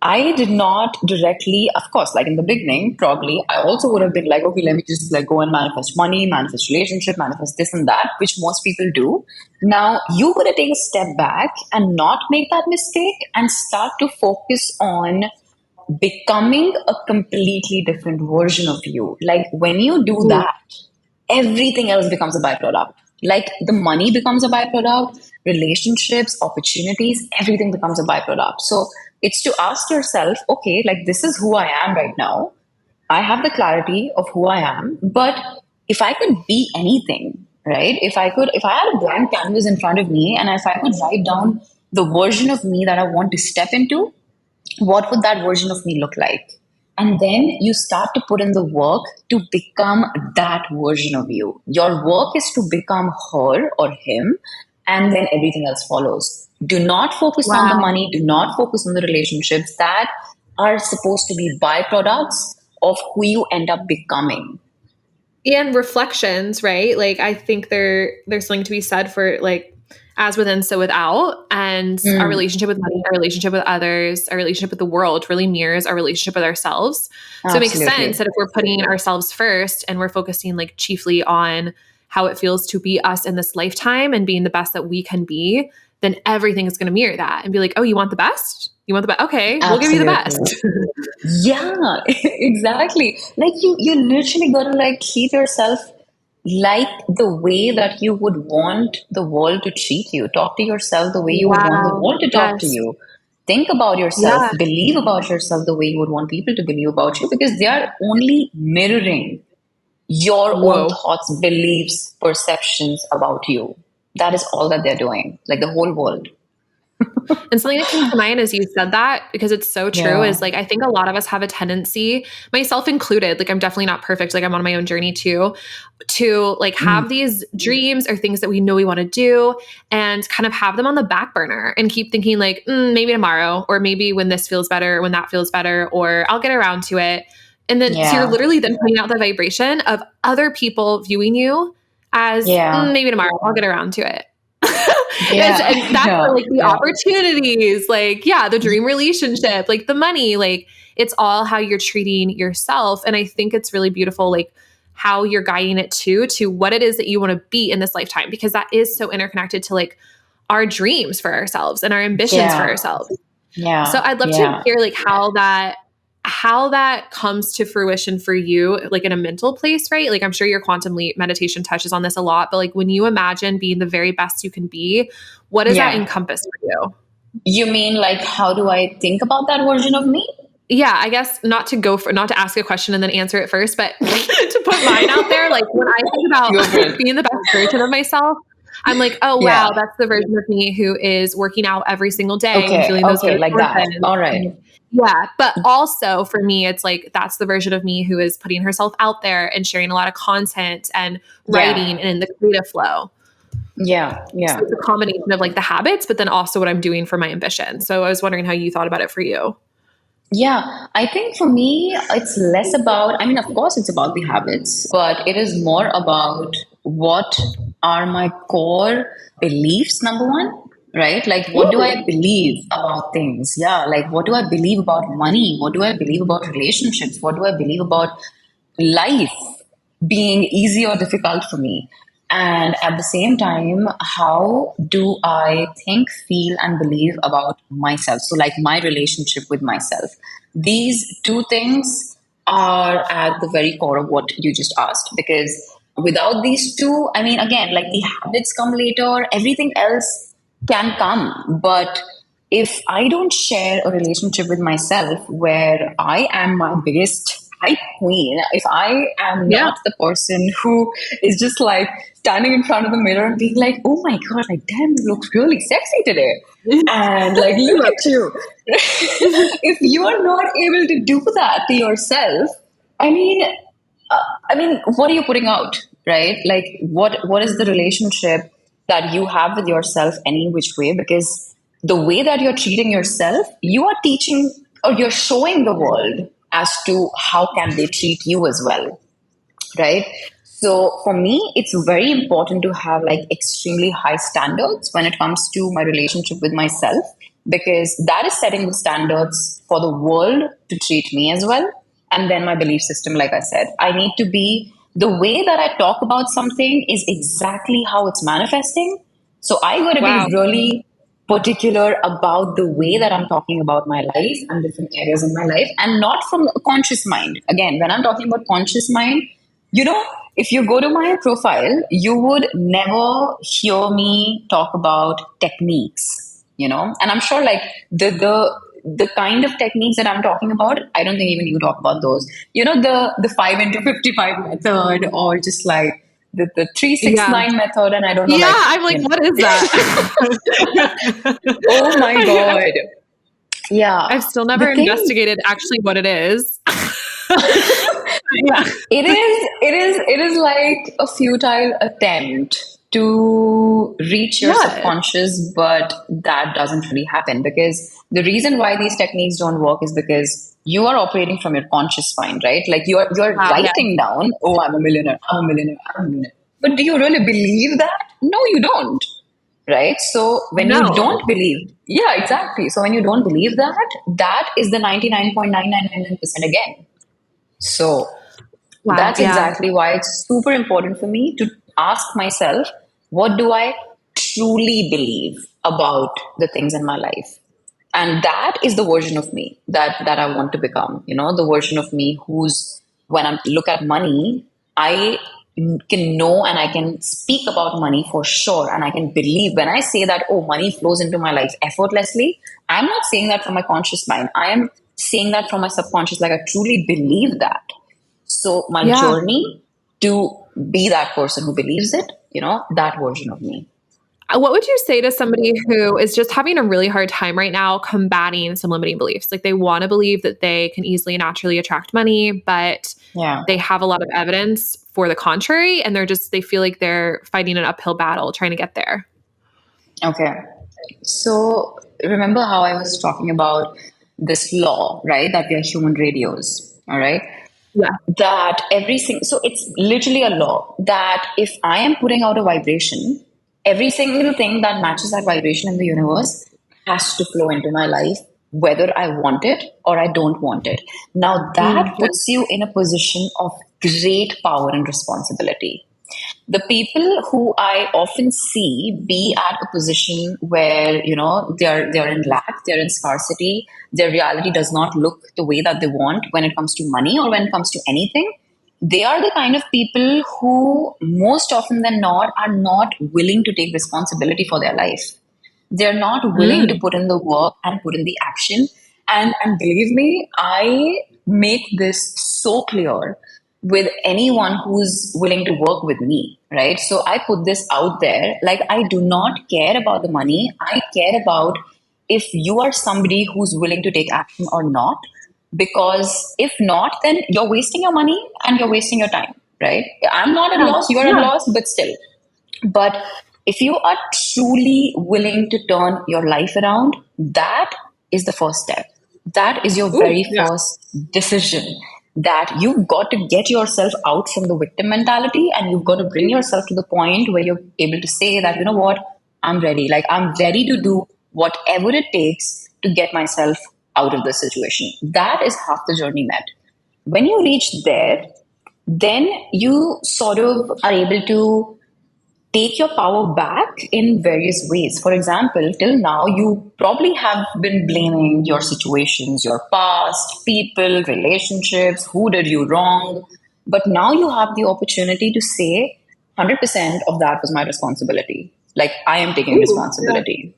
[SPEAKER 1] I did not directly, of course, like in the beginning, probably I also would have been like, okay, let me just like go and manifest money, manifest relationship, manifest this and that, which most people do. Now you got to take a step back and not make that mistake and start to focus on becoming a completely different version of you. Like when you do
[SPEAKER 2] Ooh,
[SPEAKER 1] that, everything else becomes a byproduct. Like the money becomes a byproduct, relationships, opportunities, everything becomes a byproduct. So it's to ask yourself, okay, like this is who I am right now. I have the clarity of who I am, but if I could be anything, right? If I had a blank canvas in front of me and if I could write down the version of me that I want to step into, what would that version of me look like? And then you start to put in the work to become that version of you. Your work is to become her or him, and then everything else follows. Do not focus on the
[SPEAKER 2] wow.
[SPEAKER 1] money, do not focus on the relationships that are supposed to be byproducts of who you end up becoming.
[SPEAKER 2] And reflections, right? Like, I think there's something to be said for like, as within, so without. And our
[SPEAKER 1] Mm,
[SPEAKER 2] relationship with money, our relationship with others, our relationship with the world really mirrors our relationship with ourselves. So it makes sense
[SPEAKER 1] absolutely.
[SPEAKER 2] that if we're putting ourselves first and we're focusing like chiefly on how it feels to be us in this lifetime and being the best that we can be, then everything is going to mirror that and be like, oh, you want the best? You want the best? Okay, we'll give you the best.
[SPEAKER 1] Absolutely. Yeah, exactly. Like you literally gotta like keep yourself like the way that you would want the world to treat you. Talk to yourself the way you would want the
[SPEAKER 2] Wow.
[SPEAKER 1] world to talk to
[SPEAKER 2] Yes.
[SPEAKER 1] you. Think about yourself,
[SPEAKER 2] Yeah.
[SPEAKER 1] believe about yourself the way you would want people to believe about you, because they are only mirroring your own
[SPEAKER 2] Whoa.
[SPEAKER 1] thoughts, beliefs, perceptions about you. That is all that they're doing, like the whole world.
[SPEAKER 2] And something that came to mind as you said that, because it's so true,
[SPEAKER 1] Yeah.
[SPEAKER 2] is like I think a lot of us have a tendency, myself included, like I'm definitely not perfect, like I'm on my own journey too, to like
[SPEAKER 1] Mm.
[SPEAKER 2] have these dreams or things that we know we want to do and kind of have them on the back burner and keep thinking like maybe tomorrow, or maybe when this feels better, when that feels better, or I'll get around to it. And then so you're
[SPEAKER 1] Yeah.
[SPEAKER 2] literally then putting out the vibration of other people viewing you as
[SPEAKER 1] Yeah.
[SPEAKER 2] maybe tomorrow I'll get around to it.
[SPEAKER 1] Yeah.
[SPEAKER 2] And that's
[SPEAKER 1] Yeah.
[SPEAKER 2] where, like the
[SPEAKER 1] Yeah.
[SPEAKER 2] opportunities, like yeah, the dream relationship, like the money, like it's all how you're treating yourself. And I think it's really beautiful, like how you're guiding it to what it is that you want to be in this lifetime, because that is so interconnected to like our dreams for ourselves and our ambitions for
[SPEAKER 1] Yeah.
[SPEAKER 2] ourselves. So
[SPEAKER 1] Yeah.
[SPEAKER 2] I'd love to
[SPEAKER 1] Yeah.
[SPEAKER 2] hear like how that comes to fruition for you, like in a mental place, right? Like I'm sure your quantum leap meditation touches on this a lot, but like when you imagine being the very best you can be, what does that
[SPEAKER 1] Yeah.
[SPEAKER 2] encompass for you?
[SPEAKER 1] You mean like how do I think about that version of me?
[SPEAKER 2] Yeah, I guess not to ask a question and then answer it first, but to put mine out there, like when I think
[SPEAKER 1] Go for
[SPEAKER 2] about
[SPEAKER 1] it.
[SPEAKER 2] being the best version of myself, I'm like, oh wow,
[SPEAKER 1] Yeah.
[SPEAKER 2] that's the version of me who is working out every single day and
[SPEAKER 1] Okay.
[SPEAKER 2] feeling those
[SPEAKER 1] Okay.
[SPEAKER 2] good
[SPEAKER 1] Like that.
[SPEAKER 2] endorphins.
[SPEAKER 1] All right.
[SPEAKER 2] Yeah, but also for me, it's like that's the version of me who is putting herself out there and sharing a lot of content and writing
[SPEAKER 1] Yeah.
[SPEAKER 2] and in the creative flow.
[SPEAKER 1] Yeah.
[SPEAKER 2] So
[SPEAKER 1] Yeah.
[SPEAKER 2] it's a combination of like the habits, but then also what I'm doing for my ambition. So I was wondering how you thought about it for you.
[SPEAKER 1] Yeah, I think for me, it's less about, I mean, of course, it's about the habits, but it is more about what are my core beliefs, number one, right? Like, what do I
[SPEAKER 2] Ooh,
[SPEAKER 1] believe about things? Yeah, like, what do I believe about money? What do I believe about relationships? What do I believe about life being easy or difficult for me? And at the same time, how do I think, feel, and believe about myself? So, like my relationship with myself. These two things are at the very core of what you just asked. Because without these two, I mean, again, like the habits come later, everything else can come. But if I don't share a relationship with myself where I am my biggest hype queen, if I am
[SPEAKER 2] yeah.
[SPEAKER 1] not the person who is just like standing in front of the mirror and being like, oh my God, like, damn, you look really sexy today. And like, look at you. If you are not able to do that to yourself, I mean, what are you putting out? right? Like what is the relationship that you have with yourself any which way? Because the way that you're treating yourself, you are teaching or you're showing the world as to how can they treat you as well, right? So for me, it's very important to have like extremely high standards when it comes to my relationship with myself, because that is setting the standards for the world to treat me as well. And then my belief system, like I said, I need to be the way that I talk about something is exactly how it's manifesting. So I got to be
[SPEAKER 2] Wow.
[SPEAKER 1] really particular about the way that I'm talking about my life and different areas in my life, and not from a conscious mind. Again, when I'm talking about conscious mind, you know, if you go to my profile, you would never hear me talk about techniques, and I'm sure like the kind of techniques that I'm talking about, I don't think even you talk about those. The 5 into 55 method, or just like the
[SPEAKER 2] Yeah.
[SPEAKER 1] 369 method, and I don't know,
[SPEAKER 2] Yeah.
[SPEAKER 1] like,
[SPEAKER 2] I'm like, what is that?
[SPEAKER 1] oh my
[SPEAKER 2] I've,
[SPEAKER 1] God. Yeah.
[SPEAKER 2] I've still
[SPEAKER 1] The
[SPEAKER 2] never
[SPEAKER 1] thing
[SPEAKER 2] investigated actually what it is. Yeah.
[SPEAKER 1] it is like a futile attempt to reach your
[SPEAKER 2] Yeah.
[SPEAKER 1] subconscious, but that doesn't really happen, because the reason why these techniques don't work is because you are operating from your conscious mind, right? Like you're
[SPEAKER 2] Yeah.
[SPEAKER 1] writing down, oh, I'm a millionaire, I'm a millionaire, I'm a millionaire. But do you really believe that? No, you don't. Right? So when you
[SPEAKER 2] No.
[SPEAKER 1] don't believe, yeah, exactly. So when you don't believe that, that is the 99.9999% again. So
[SPEAKER 2] Wow.
[SPEAKER 1] that's
[SPEAKER 2] Yeah.
[SPEAKER 1] exactly why it's super important for me to ask myself, what do I truly believe about the things in my life? And that is the version of me that I want to become. The version of me who's, when I look at money, I can know and I can speak about money for sure, and I can believe when I say that, oh, money flows into my life effortlessly. I'm not saying that from my conscious mind, I am saying that from my subconscious. Like, I truly believe that. So my
[SPEAKER 2] Yeah.
[SPEAKER 1] journey to be that person who believes it, that version of me.
[SPEAKER 2] What would you say to somebody who is just having a really hard time right now combating some limiting beliefs? Like they want to believe that they can easily and naturally attract money, but
[SPEAKER 1] Yeah.
[SPEAKER 2] they have a lot of evidence for the contrary, and they feel like they're fighting an uphill battle trying to get there.
[SPEAKER 1] Okay. So remember how I was talking about this law, right? That we are human radios. All right.
[SPEAKER 2] Yeah.
[SPEAKER 1] That so it's literally a law that if I am putting out a vibration, every single thing that matches that vibration in the universe has to flow into my life, whether I want it or I don't want it. Now that
[SPEAKER 2] Yeah.
[SPEAKER 1] puts you in a position of great power and responsibility. The people who I often see be at a position where they're in lack, they're in scarcity, their reality does not look the way that they want when it comes to money or when it comes to anything. They are the kind of people who most often than not are not willing to take responsibility for their life. They're not willing to
[SPEAKER 2] Mm.
[SPEAKER 1] put in the work and put in the action. And believe me, I make this so clear with anyone who's willing to work with me, right? So I put this out there, like, I do not care about the money. I care about if you are somebody who's willing to take action or not. Because if not, then you're wasting your money and you're wasting your time, right? I'm not at
[SPEAKER 2] Yeah.
[SPEAKER 1] loss, you're at
[SPEAKER 2] Yeah.
[SPEAKER 1] loss, but still. But if you are truly willing to turn your life around, that is the first step. That is your
[SPEAKER 2] Ooh,
[SPEAKER 1] very
[SPEAKER 2] yeah.
[SPEAKER 1] first decision. That you've got to get yourself out from the victim mentality, and you've got to bring yourself to the point where you're able to say that, you know what, I'm ready. Like, I'm ready to do whatever it takes to get myself out of this situation. That is half the journey met. When you reach there, then you sort of are able to take your power back in various ways. For example, till now, you probably have been blaming your situations, your past, people, relationships, who did you wrong. But now you have the opportunity to say, 100% of that was my responsibility. Like, I am taking
[SPEAKER 2] Ooh, yeah.
[SPEAKER 1] responsibility.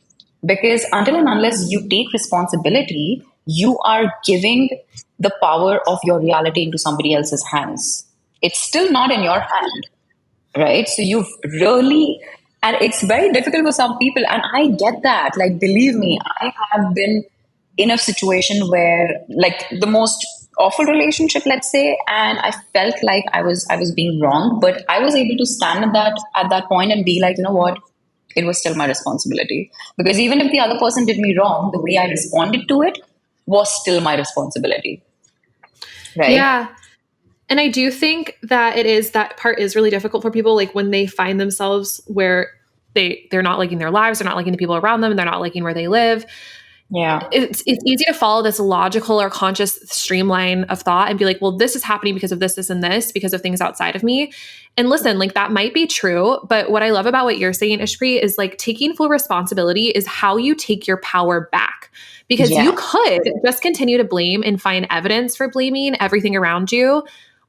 [SPEAKER 1] Because until and unless you take responsibility, you are giving the power of your reality into somebody else's hands. It's still not in your hand, right? So you've really, and it's very difficult for some people, and I get that. Like, believe me, I have been in a situation where, like, the most awful relationship, let's say, and I felt like I was being wrong, but I was able to stand at that point and be like, you know what, it was still my responsibility. Because even if the other person did me wrong, the way I responded to it was still my responsibility. Right?
[SPEAKER 2] Yeah. And I do think that that part is really difficult for people, like when they find themselves where they're not liking their lives, they're not liking the people around them, and they're not liking where they live.
[SPEAKER 1] Yeah.
[SPEAKER 2] It's easy to follow this logical or conscious streamline of thought and be like, well, this is happening because of this, and this, because of things outside of me. And listen, like that might be true, but what I love about what you're saying, Ishpreet, is like taking full responsibility is how you take your power back. Because you
[SPEAKER 1] Yeah.
[SPEAKER 2] could just continue to blame and find evidence for blaming everything around you,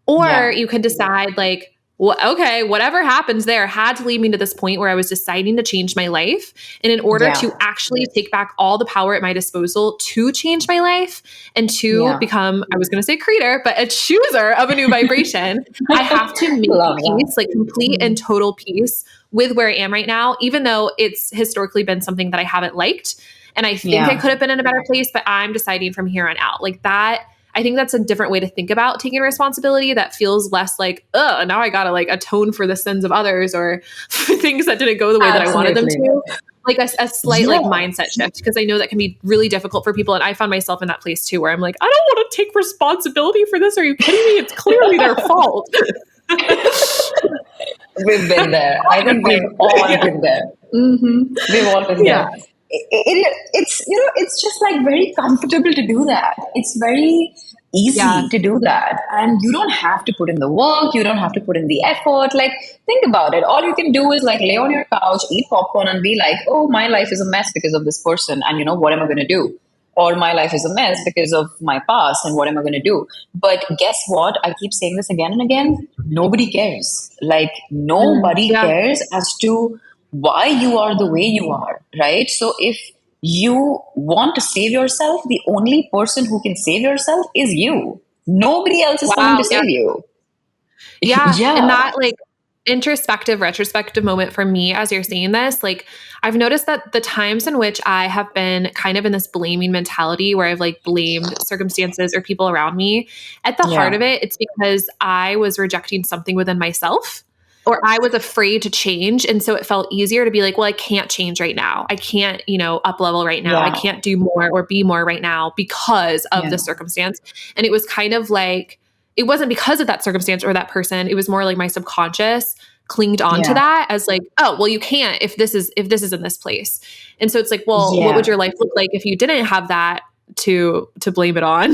[SPEAKER 2] or
[SPEAKER 1] Yeah.
[SPEAKER 2] you could decide like, well, okay, whatever happens there had to lead me to this point where I was deciding to change my life. And in order
[SPEAKER 1] Yeah.
[SPEAKER 2] to actually take back all the power at my disposal to change my life and to
[SPEAKER 1] Yeah.
[SPEAKER 2] become, I was going to say creator, but a chooser of a new vibration, I have to make
[SPEAKER 1] Love that.
[SPEAKER 2] peace, like complete and total peace with where I am right now, even though it's historically been something that I haven't liked. And I think I
[SPEAKER 1] Yeah.
[SPEAKER 2] could have been in a better place, but I'm deciding from here on out. Like that, I think that's a different way to think about taking responsibility that feels less like, oh, now I gotta like atone for the sins of others or things that didn't go the way that I wanted them
[SPEAKER 1] Absolutely.
[SPEAKER 2] to. Like a slight like
[SPEAKER 1] Yeah.
[SPEAKER 2] mindset shift, because I know that can be really difficult for people. And I found myself in that place too, where I'm like, I don't want to take responsibility for this. Are you kidding me? It's clearly their fault.
[SPEAKER 1] We've been there. I think we've all
[SPEAKER 2] Yeah.
[SPEAKER 1] been there. We've all been
[SPEAKER 2] Yeah.
[SPEAKER 1] there. It's it's just like very comfortable to do that. It's very
[SPEAKER 2] Yeah.
[SPEAKER 1] easy to do that, and you don't have to put in the work. You don't have to put in the effort. Like think about it. All you can do is like lay on your couch, eat popcorn, and be like, "Oh, my life is a mess because of this person," and you know what am I going to do? Or my life is a mess because of my past, and what am I going to do? But guess what? I keep saying this again and again. Nobody cares. Like, nobody
[SPEAKER 2] Yeah.
[SPEAKER 1] cares as to why you are the way you are, right? So, if you want to save yourself, the only person who can save yourself is you. Nobody else is coming
[SPEAKER 2] Wow.
[SPEAKER 1] to
[SPEAKER 2] Yeah.
[SPEAKER 1] save you.
[SPEAKER 2] Yeah. And
[SPEAKER 1] Yeah,
[SPEAKER 2] that like introspective, retrospective moment for me as you're saying this, like I've noticed that the times in which I have been kind of in this blaming mentality where I've like blamed circumstances or people around me, at the heart
[SPEAKER 1] yeah,
[SPEAKER 2] of it, it's because I was rejecting something within myself or I was afraid to change. And so it felt easier to be like, well, I can't change right now. I can't, up level right now. I
[SPEAKER 1] yeah,
[SPEAKER 2] can't do more or be more right now because of
[SPEAKER 1] yeah,
[SPEAKER 2] the circumstance. And it was kind of like, it wasn't because of that circumstance or that person. It was more like my subconscious clinged on to
[SPEAKER 1] yeah,
[SPEAKER 2] that as like, oh, well, you can't if this is in this place. And so it's like, well, what would
[SPEAKER 1] yeah.
[SPEAKER 2] your life look like if you didn't have that to blame it on?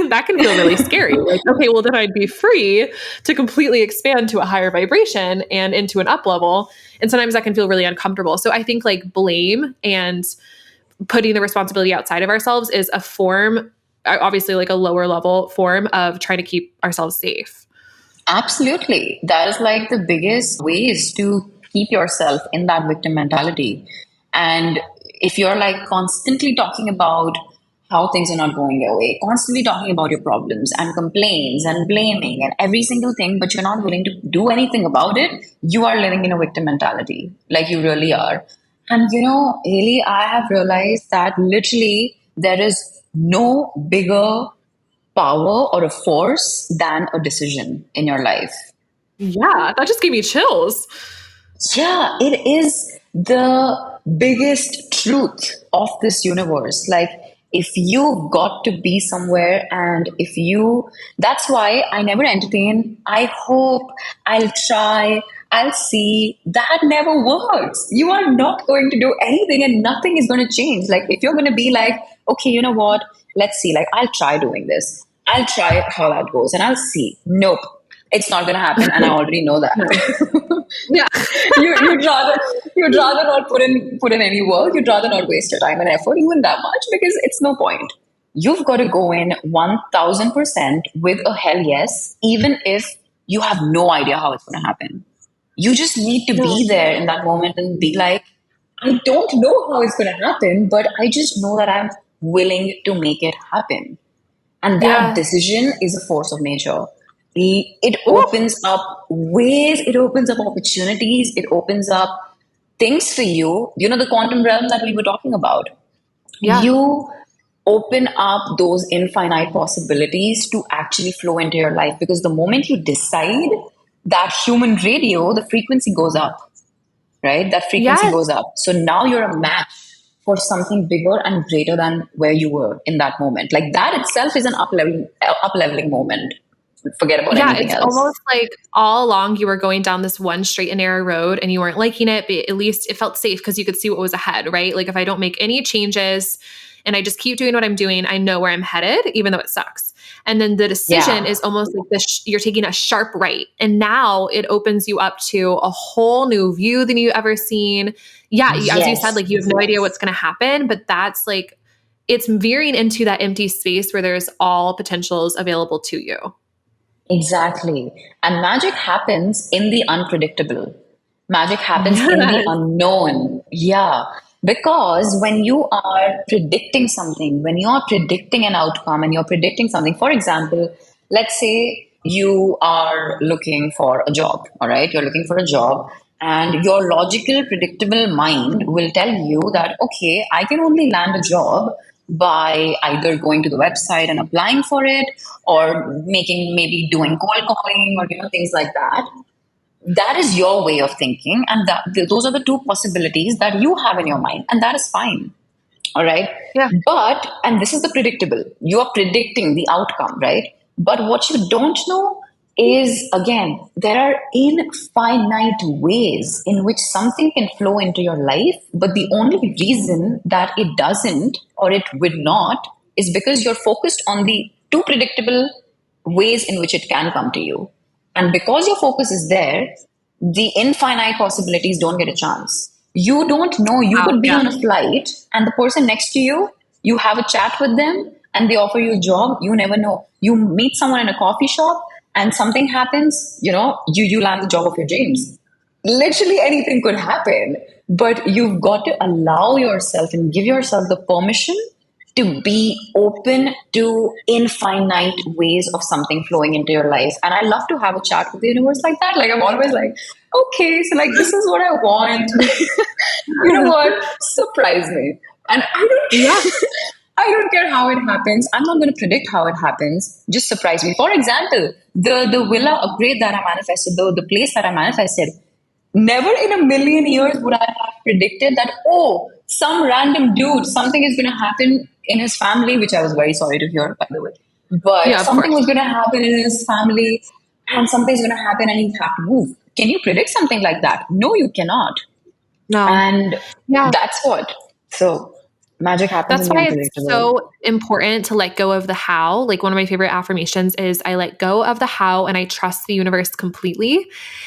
[SPEAKER 2] That can feel really scary. Like, okay, well then I'd be free to completely expand to a higher vibration and into an up level. And sometimes that can feel really uncomfortable. So I think like blame and putting the responsibility outside of ourselves is a form, obviously like a lower level form of trying to keep ourselves safe.
[SPEAKER 1] Absolutely. That is like the biggest ways to keep yourself in that victim mentality. And if you're like constantly talking about how things are not going your way, constantly talking about your problems and complaints and blaming and every single thing, but you're not willing to do anything about it, you are living in a victim mentality. Like you really are. And you know, Haley, I have realized that literally there is no bigger power or a force than a decision in your life.
[SPEAKER 2] Yeah, that just gave me chills.
[SPEAKER 1] Yeah, it is the biggest truth of this universe. Like, if you got to be somewhere, and if you, that's why I never entertain, I hope, I'll try, I'll see. That never works. You are not going to do anything, and nothing is going to change. Like, if you're going to be like, okay, you know what? Let's see, like, I'll try doing this. I'll try how that goes, and I'll see. Nope, it's not going to happen, and I already know that.
[SPEAKER 2] Yeah. Yeah.
[SPEAKER 1] You'd rather not put in any work. You'd rather not waste your time and effort even that much, because it's no point. You've got to go in 1000% with a hell yes, even if you have no idea how it's going to happen. You just need to
[SPEAKER 2] Yeah.
[SPEAKER 1] be there in that moment and be like, I don't know how it's going to happen, but I just know that I'm willing to make it happen. And that
[SPEAKER 2] Yeah.
[SPEAKER 1] decision is a force of nature. It
[SPEAKER 2] Ooh.
[SPEAKER 1] opens up ways, it opens up opportunities, it opens up things for you. You know, the quantum realm that we were talking about.
[SPEAKER 2] Yeah.
[SPEAKER 1] You open up those infinite possibilities to actually flow into your life. Because the moment you decide that human radio, the frequency goes up, right? That frequency
[SPEAKER 2] Yes.
[SPEAKER 1] goes up. So now you're a match for something bigger and greater than where you were in that moment. Like that itself is an up leveling moment. Forget about
[SPEAKER 2] Yeah,
[SPEAKER 1] anything
[SPEAKER 2] it's
[SPEAKER 1] else.
[SPEAKER 2] almost like all along you were going down this one straight and narrow road and you weren't liking it, but at least it felt safe because you could see what was ahead, right? Like if I don't make any changes and I just keep doing what I'm doing, I know where I'm headed, even though it sucks. And then the decision
[SPEAKER 1] Yeah.
[SPEAKER 2] is almost like this, you're taking a sharp right. And now it opens you up to a whole new view than you've ever seen. Yeah, as you said,
[SPEAKER 1] Yes.
[SPEAKER 2] like you have no idea what's going to happen, but that's like, it's veering into that empty space where there's all potentials available to you.
[SPEAKER 1] Exactly. And magic happens in the unpredictable. Magic happens in the
[SPEAKER 2] Yes.
[SPEAKER 1] unknown. Yeah. Because when you are predicting something, when you are predicting an outcome and you're predicting something, for example, let's say you are looking for a job, all right? You're looking for a job, and your logical, predictable mind will tell you that, okay, I can only land a job by either going to the website and applying for it, or making, maybe doing cold calling, or things like that. That is your way of thinking, and those are the two possibilities that you have in your mind, and that is fine. All right.
[SPEAKER 2] Yeah.
[SPEAKER 1] But, and this is the predictable, you are predicting the outcome, right? But what you don't know is, again, there are infinite ways in which something can flow into your life. But the only reason that it doesn't, or it will not, is because you're focused on the two predictable ways in which it can come to you. And because your focus is there, the infinite possibilities don't get a chance. You don't know. You
[SPEAKER 2] Wow.
[SPEAKER 1] could be
[SPEAKER 2] Yeah.
[SPEAKER 1] on a flight and the person next to you, you have a chat with them and they offer you a job. You never know. You meet someone in a coffee shop and something happens, you land the job of your dreams. Literally anything could happen, but you've got to allow yourself and give yourself the permission to be open to infinite ways of something flowing into your life. And I love to have a chat with the universe like that. Like I'm always like, okay, so like this is what I want. You know what? Surprise me. And
[SPEAKER 2] Yeah.
[SPEAKER 1] I don't care how it happens. I'm not going to predict how it happens. Just surprise me. For example, the villa upgrade that I manifested, the place that I manifested, never in a million years would I have predicted that, oh, some random dude, something is going to happen in his family, which I was very sorry to hear, by the way. But
[SPEAKER 2] Yeah, of
[SPEAKER 1] something
[SPEAKER 2] course.
[SPEAKER 1] was going to happen in his family, and something's going to happen, and he'd have to move. Can you predict something like that? No, you cannot.
[SPEAKER 2] No.
[SPEAKER 1] And
[SPEAKER 2] Yeah.
[SPEAKER 1] that's what. So magic happens in
[SPEAKER 2] That's
[SPEAKER 1] the
[SPEAKER 2] why it's
[SPEAKER 1] unpredictable.
[SPEAKER 2] so important to let go of the how. Like one of my favorite affirmations is I let go of the how and I trust the universe completely.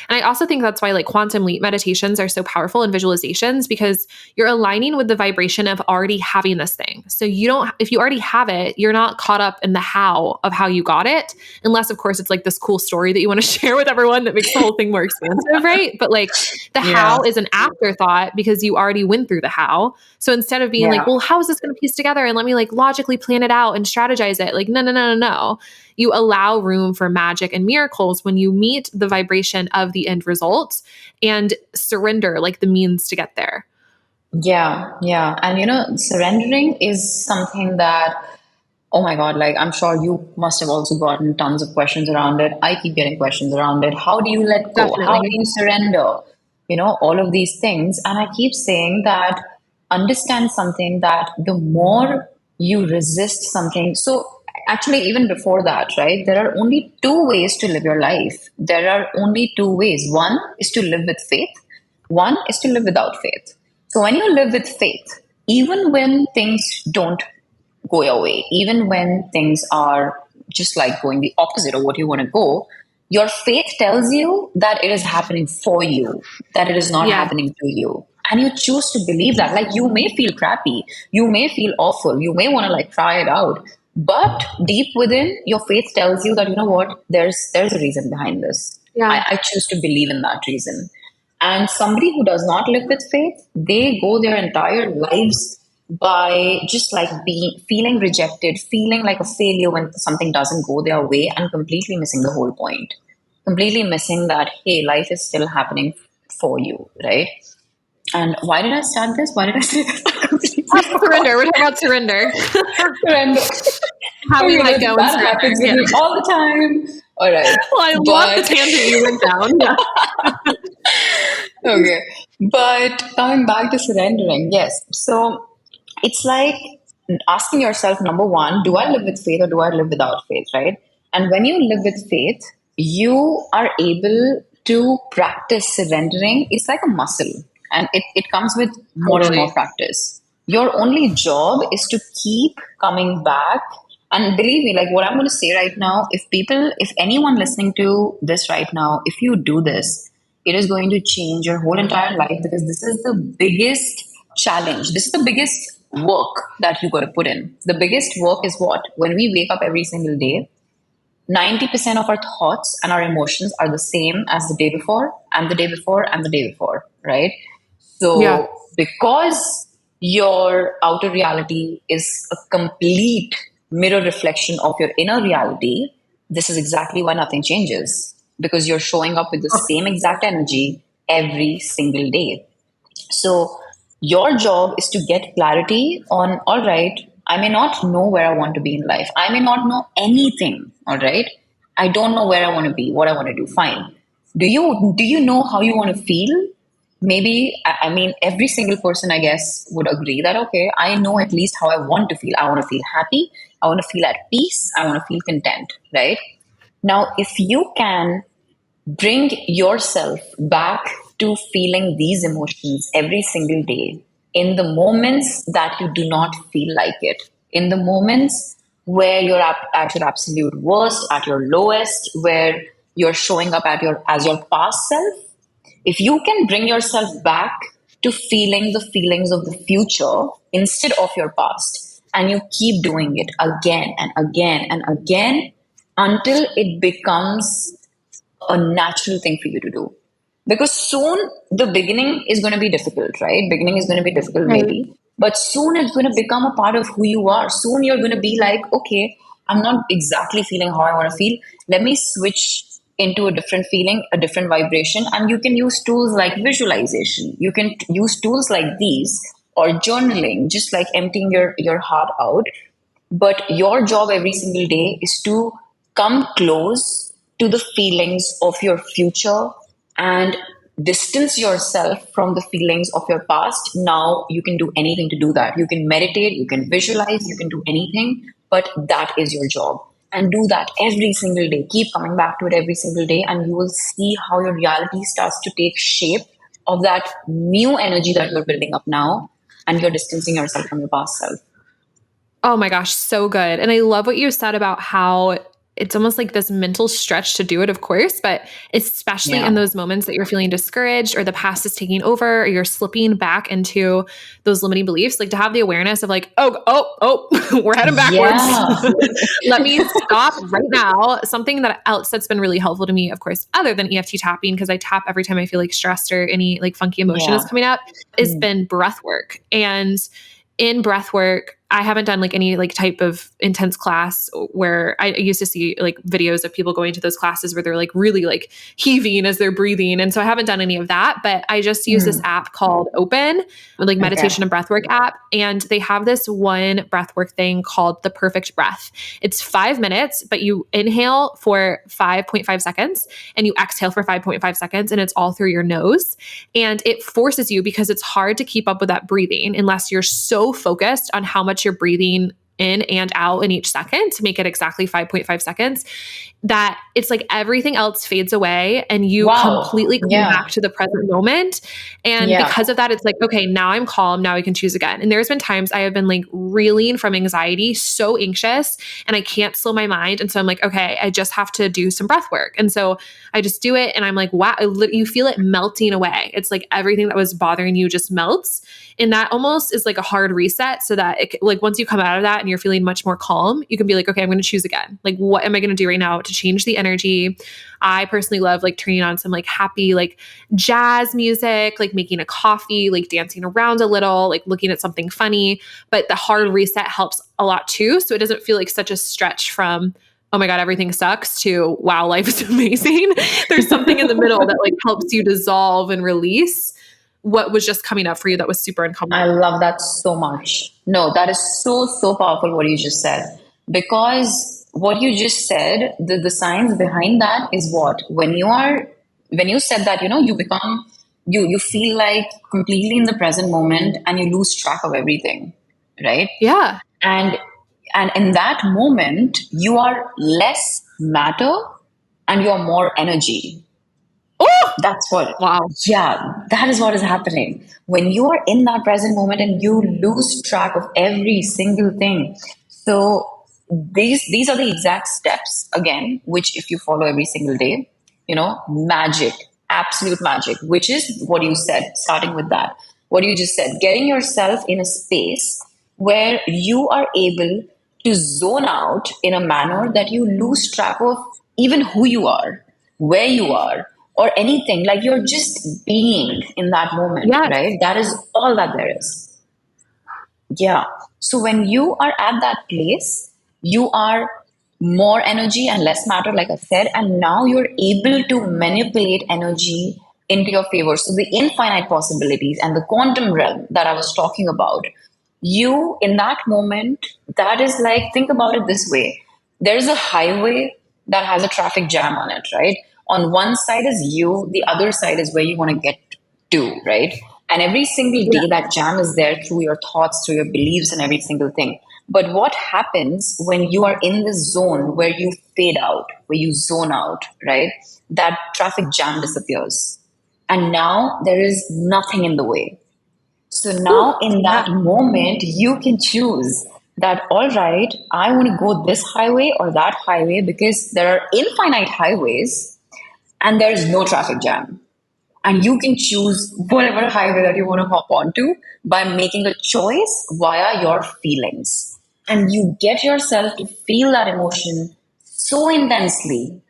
[SPEAKER 2] And I also think that's why like quantum leap meditations are so powerful and visualizations because you're aligning with the vibration of already having this thing. So you don't, if you already have it, you're not caught up in the how of how you got it, unless of course it's like this cool story that you want to share with everyone that makes the whole thing more expansive, right? But like the
[SPEAKER 1] Yeah.
[SPEAKER 2] how is an afterthought because you already went through the how. So instead of being like,
[SPEAKER 1] Yeah.
[SPEAKER 2] well, how is this going to piece together? And let me like logically plan it out and strategize it. Like, no, no, no, no, no. You allow room for magic and miracles when you meet the vibration of the end result and surrender like the means to get there.
[SPEAKER 1] Yeah. Yeah. And surrendering is something that, oh my God, like I'm sure you must have also gotten tons of questions around it. I keep getting questions around it. How do you let go? How do
[SPEAKER 2] Definitely.
[SPEAKER 1] you surrender? All of these things. And I keep saying that understand something, that the more you resist something. So actually, even before that, right, there are only two ways to live your life. There are only two ways. One is to live with faith. One is to live without faith. So when you live with faith, even when things don't go your way, even when things are just like going the opposite of what you want to go, your faith tells you that it is happening for you, that it is not
[SPEAKER 2] Yeah.
[SPEAKER 1] happening to you. And you choose to believe that. Like you may feel crappy, you may feel awful, you may want to like try it out. But deep within, your faith tells you that, you know what, there's a reason behind this.
[SPEAKER 2] Yeah.
[SPEAKER 1] I choose to believe in that reason. And somebody who does not live with faith, they go their entire lives by just like being feeling rejected, feeling like a failure when something doesn't go their way, and completely missing the whole point. Completely missing that, hey, life is still happening for you, right? And why did I start this? Why did I say this?
[SPEAKER 2] Surrender. We're talking about surrender.
[SPEAKER 1] Surrender.
[SPEAKER 2] How we let go and
[SPEAKER 1] That
[SPEAKER 2] surrender.
[SPEAKER 1] happens with me all the time. All right.
[SPEAKER 2] Well, I love the tangent you went down. Yeah.
[SPEAKER 1] Okay. But coming back to surrendering, yes. So it's like asking yourself, number one, do I live with faith or do I live without faith, right? And when you live with faith, you are able to practice surrendering. It's like a muscle, and it comes with more and more
[SPEAKER 2] Totally.
[SPEAKER 1] practice. Your only job is to keep coming back. And believe me, like what I'm going to say right now, if anyone listening to this right now, if you do this, it is going to change your whole entire life, because this is the biggest challenge. This is the biggest work that you got to put in. The biggest work is what? When we wake up every single day, 90% of our thoughts and our emotions are the same as the day before, and the day before, and the day before, right?
[SPEAKER 2] Yeah.
[SPEAKER 1] So, because your outer reality is a complete mirror reflection of your inner reality, this is exactly why nothing changes, because you're showing up with the same exact energy every single day. So, your job is to get clarity on, all right, I may not know where I want to be in life. I may not know anything, all right? I don't know where I want to be, what I want to do. Fine. Do you know how you want to feel? Maybe I mean every single person, I guess, would agree that okay, I know at least how I want to feel. I want to feel happy, I want to feel at peace, I want to feel content, right? Now, if you can bring yourself back to feeling these emotions every single day in the moments that you do not feel like it, in the moments where you're at your absolute worst, at your lowest, where you're showing up at your as your past self. If you can bring yourself back to feeling the feelings of the future instead of your past, and you keep doing it again and again and again until it becomes a natural thing for you to do. Because soon the beginning is going to be difficult, right? Beginning is going to be difficult,
[SPEAKER 2] Right.
[SPEAKER 1] maybe, but soon it's going to become a part of who you are. Soon you're going to be like, okay, I'm not exactly feeling how I want to feel. Let me switch into a different feeling, a different vibration. And you can use tools like visualization. You can use tools like these, or journaling, just like emptying your heart out. But your job every single day is to come close to the feelings of your future and distance yourself from the feelings of your past. Now you can do anything to do that. You can meditate, you can visualize, you can do anything, but that is your job. And do that every single day. Keep coming back to it every single day, and you will see how your reality starts to take shape of that new energy that you're building up now, and you're distancing yourself from your past self.
[SPEAKER 2] Oh my gosh, so good. And I love what you said about how it's almost like this mental stretch to do it, of course, but especially in
[SPEAKER 1] Yeah.
[SPEAKER 2] those moments that you're feeling discouraged or the past is taking over or you're slipping back into those limiting beliefs, like to have the awareness of like, oh, we're heading backwards.
[SPEAKER 1] Yeah.
[SPEAKER 2] Let me stop right now. Something that else that's been really helpful to me, of course, other than EFT tapping, because I tap every time I feel like stressed or any like funky emotion is
[SPEAKER 1] Yeah.
[SPEAKER 2] coming up, has
[SPEAKER 1] Mm.
[SPEAKER 2] been breath work. And in breath work, I haven't done like any like type of intense class where I used to see like videos of people going to those classes where they're like really like heaving as they're breathing. And so I haven't done any of that, but I just use this
[SPEAKER 1] Mm.
[SPEAKER 2] app called Open, like
[SPEAKER 1] Okay.
[SPEAKER 2] meditation and breathwork app. And they have this one breathwork thing called the perfect breath. It's 5 minutes, but you inhale for 5.5 seconds and you exhale for 5.5 seconds. And it's all through your nose. And it forces you, because it's hard to keep up with that breathing unless you're so focused on how much you're breathing in and out in each second to make it exactly 5.5 seconds, that it's like everything else fades away and you
[SPEAKER 1] Wow.
[SPEAKER 2] completely come
[SPEAKER 1] Yeah.
[SPEAKER 2] back to the present moment. And
[SPEAKER 1] Yeah.
[SPEAKER 2] because of that, it's like, okay, now I'm calm. Now I can choose again. And there's been times I have been like reeling from anxiety, so anxious, and I can't slow my mind. And so I'm like, okay, I just have to do some breath work. And so I just do it. And I'm like, wow, you feel it melting away. It's like everything that was bothering you just melts. And that almost is like a hard reset, so that it, like once you come out of that and you're feeling much more calm, you can be like, okay, I'm going to choose again. Like, what am I going to do right now to change the energy? I personally love like turning on some like happy, like jazz music, like making a coffee, like dancing around a little, like looking at something funny. But the hard reset helps a lot too. So it doesn't feel like such a stretch from, oh my God, everything sucks, to wow, life is amazing. There's something in the middle that like helps you dissolve and release. what was just coming up for you that was super
[SPEAKER 1] I
[SPEAKER 2] uncomfortable?
[SPEAKER 1] love that so much. No, that is so, so powerful what you just said. Because what you just said, the science behind that is what? When you said that, you become, you feel like completely in the present moment and you lose track of everything, right?
[SPEAKER 2] Yeah.
[SPEAKER 1] And and in that moment, you are less matter and you're more energy.
[SPEAKER 2] Oh,
[SPEAKER 1] That's what,
[SPEAKER 2] wow.
[SPEAKER 1] yeah, that is what is happening. When you are in that present moment and you lose track of every single thing. So these are the exact steps, again, which if you follow every single day, magic, absolute magic, which is what you said, starting with that. What you just said, getting yourself in a space where you are able to zone out in a manner that you lose track of even who you are, where you are, or anything. Like you're just being in that moment,
[SPEAKER 2] Yes.
[SPEAKER 1] right? That is all that there is. Yeah. So when you are at that place, you are more energy and less matter, like I said, and now you're able to manipulate energy into your favor. So the infinite possibilities and the quantum realm that I was talking about, you in that moment, that is like, think about it this way. There's a highway that has a traffic jam on it, right? On one side is you, the other side is where you want to get to, right? And every single
[SPEAKER 2] Yeah.
[SPEAKER 1] day that jam is there through your thoughts, through your beliefs, and every single thing. But what happens when you are in this zone where you fade out, where you zone out, right? That traffic jam disappears. And now there is nothing in the way. So
[SPEAKER 2] Whew.
[SPEAKER 1] now in
[SPEAKER 2] Yeah.
[SPEAKER 1] that moment, you can choose that, all right, I want to go this highway or that highway because there are infinite highways and there is no traffic jam. And you can choose whatever highway that you want to hop onto by making a choice via your feelings. And you get yourself to feel that emotion so intensely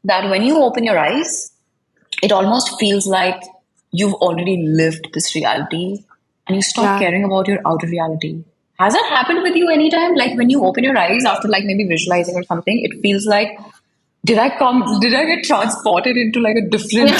[SPEAKER 1] that when you open your eyes, it almost feels like you've already lived this reality and you stop
[SPEAKER 2] Yeah.
[SPEAKER 1] caring about your outer reality. Has that happened with you anytime? Like when you open your eyes after like maybe visualizing or something, it feels like, did I get transported into like a different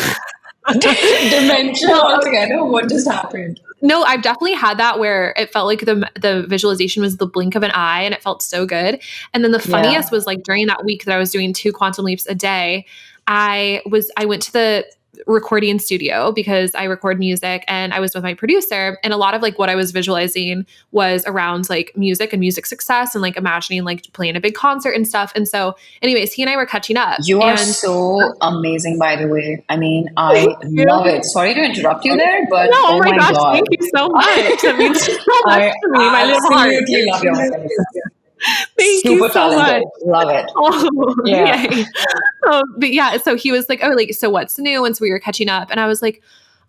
[SPEAKER 1] dimension
[SPEAKER 2] No,
[SPEAKER 1] altogether? What just happened?
[SPEAKER 2] no, I've definitely had that where it felt like the visualization was the blink of an eye and it felt so good. And then the
[SPEAKER 1] Yeah.
[SPEAKER 2] funniest was like during that week that I was doing 2 quantum leaps a day, I went to the recording studio because I record music and I was with my producer, and a lot of like what I was visualizing was around like music and music success and like imagining like playing a big concert and stuff. And so anyways, he and I were catching up
[SPEAKER 1] You are
[SPEAKER 2] and
[SPEAKER 1] so amazing, by the way. I mean, I love
[SPEAKER 2] you
[SPEAKER 1] it. Sorry to interrupt you there, but
[SPEAKER 2] no, oh
[SPEAKER 1] oh
[SPEAKER 2] my
[SPEAKER 1] my
[SPEAKER 2] gosh,
[SPEAKER 1] God.
[SPEAKER 2] thank you so much. That means so much
[SPEAKER 1] I
[SPEAKER 2] to me, my little heart.
[SPEAKER 1] absolutely love your voice.
[SPEAKER 2] Thank you
[SPEAKER 1] Super
[SPEAKER 2] so much.
[SPEAKER 1] talented. Love it.
[SPEAKER 2] Oh,
[SPEAKER 1] Yeah.
[SPEAKER 2] yay. But yeah, so he was like, oh, like, so what's new? And so we were catching up. And I was like,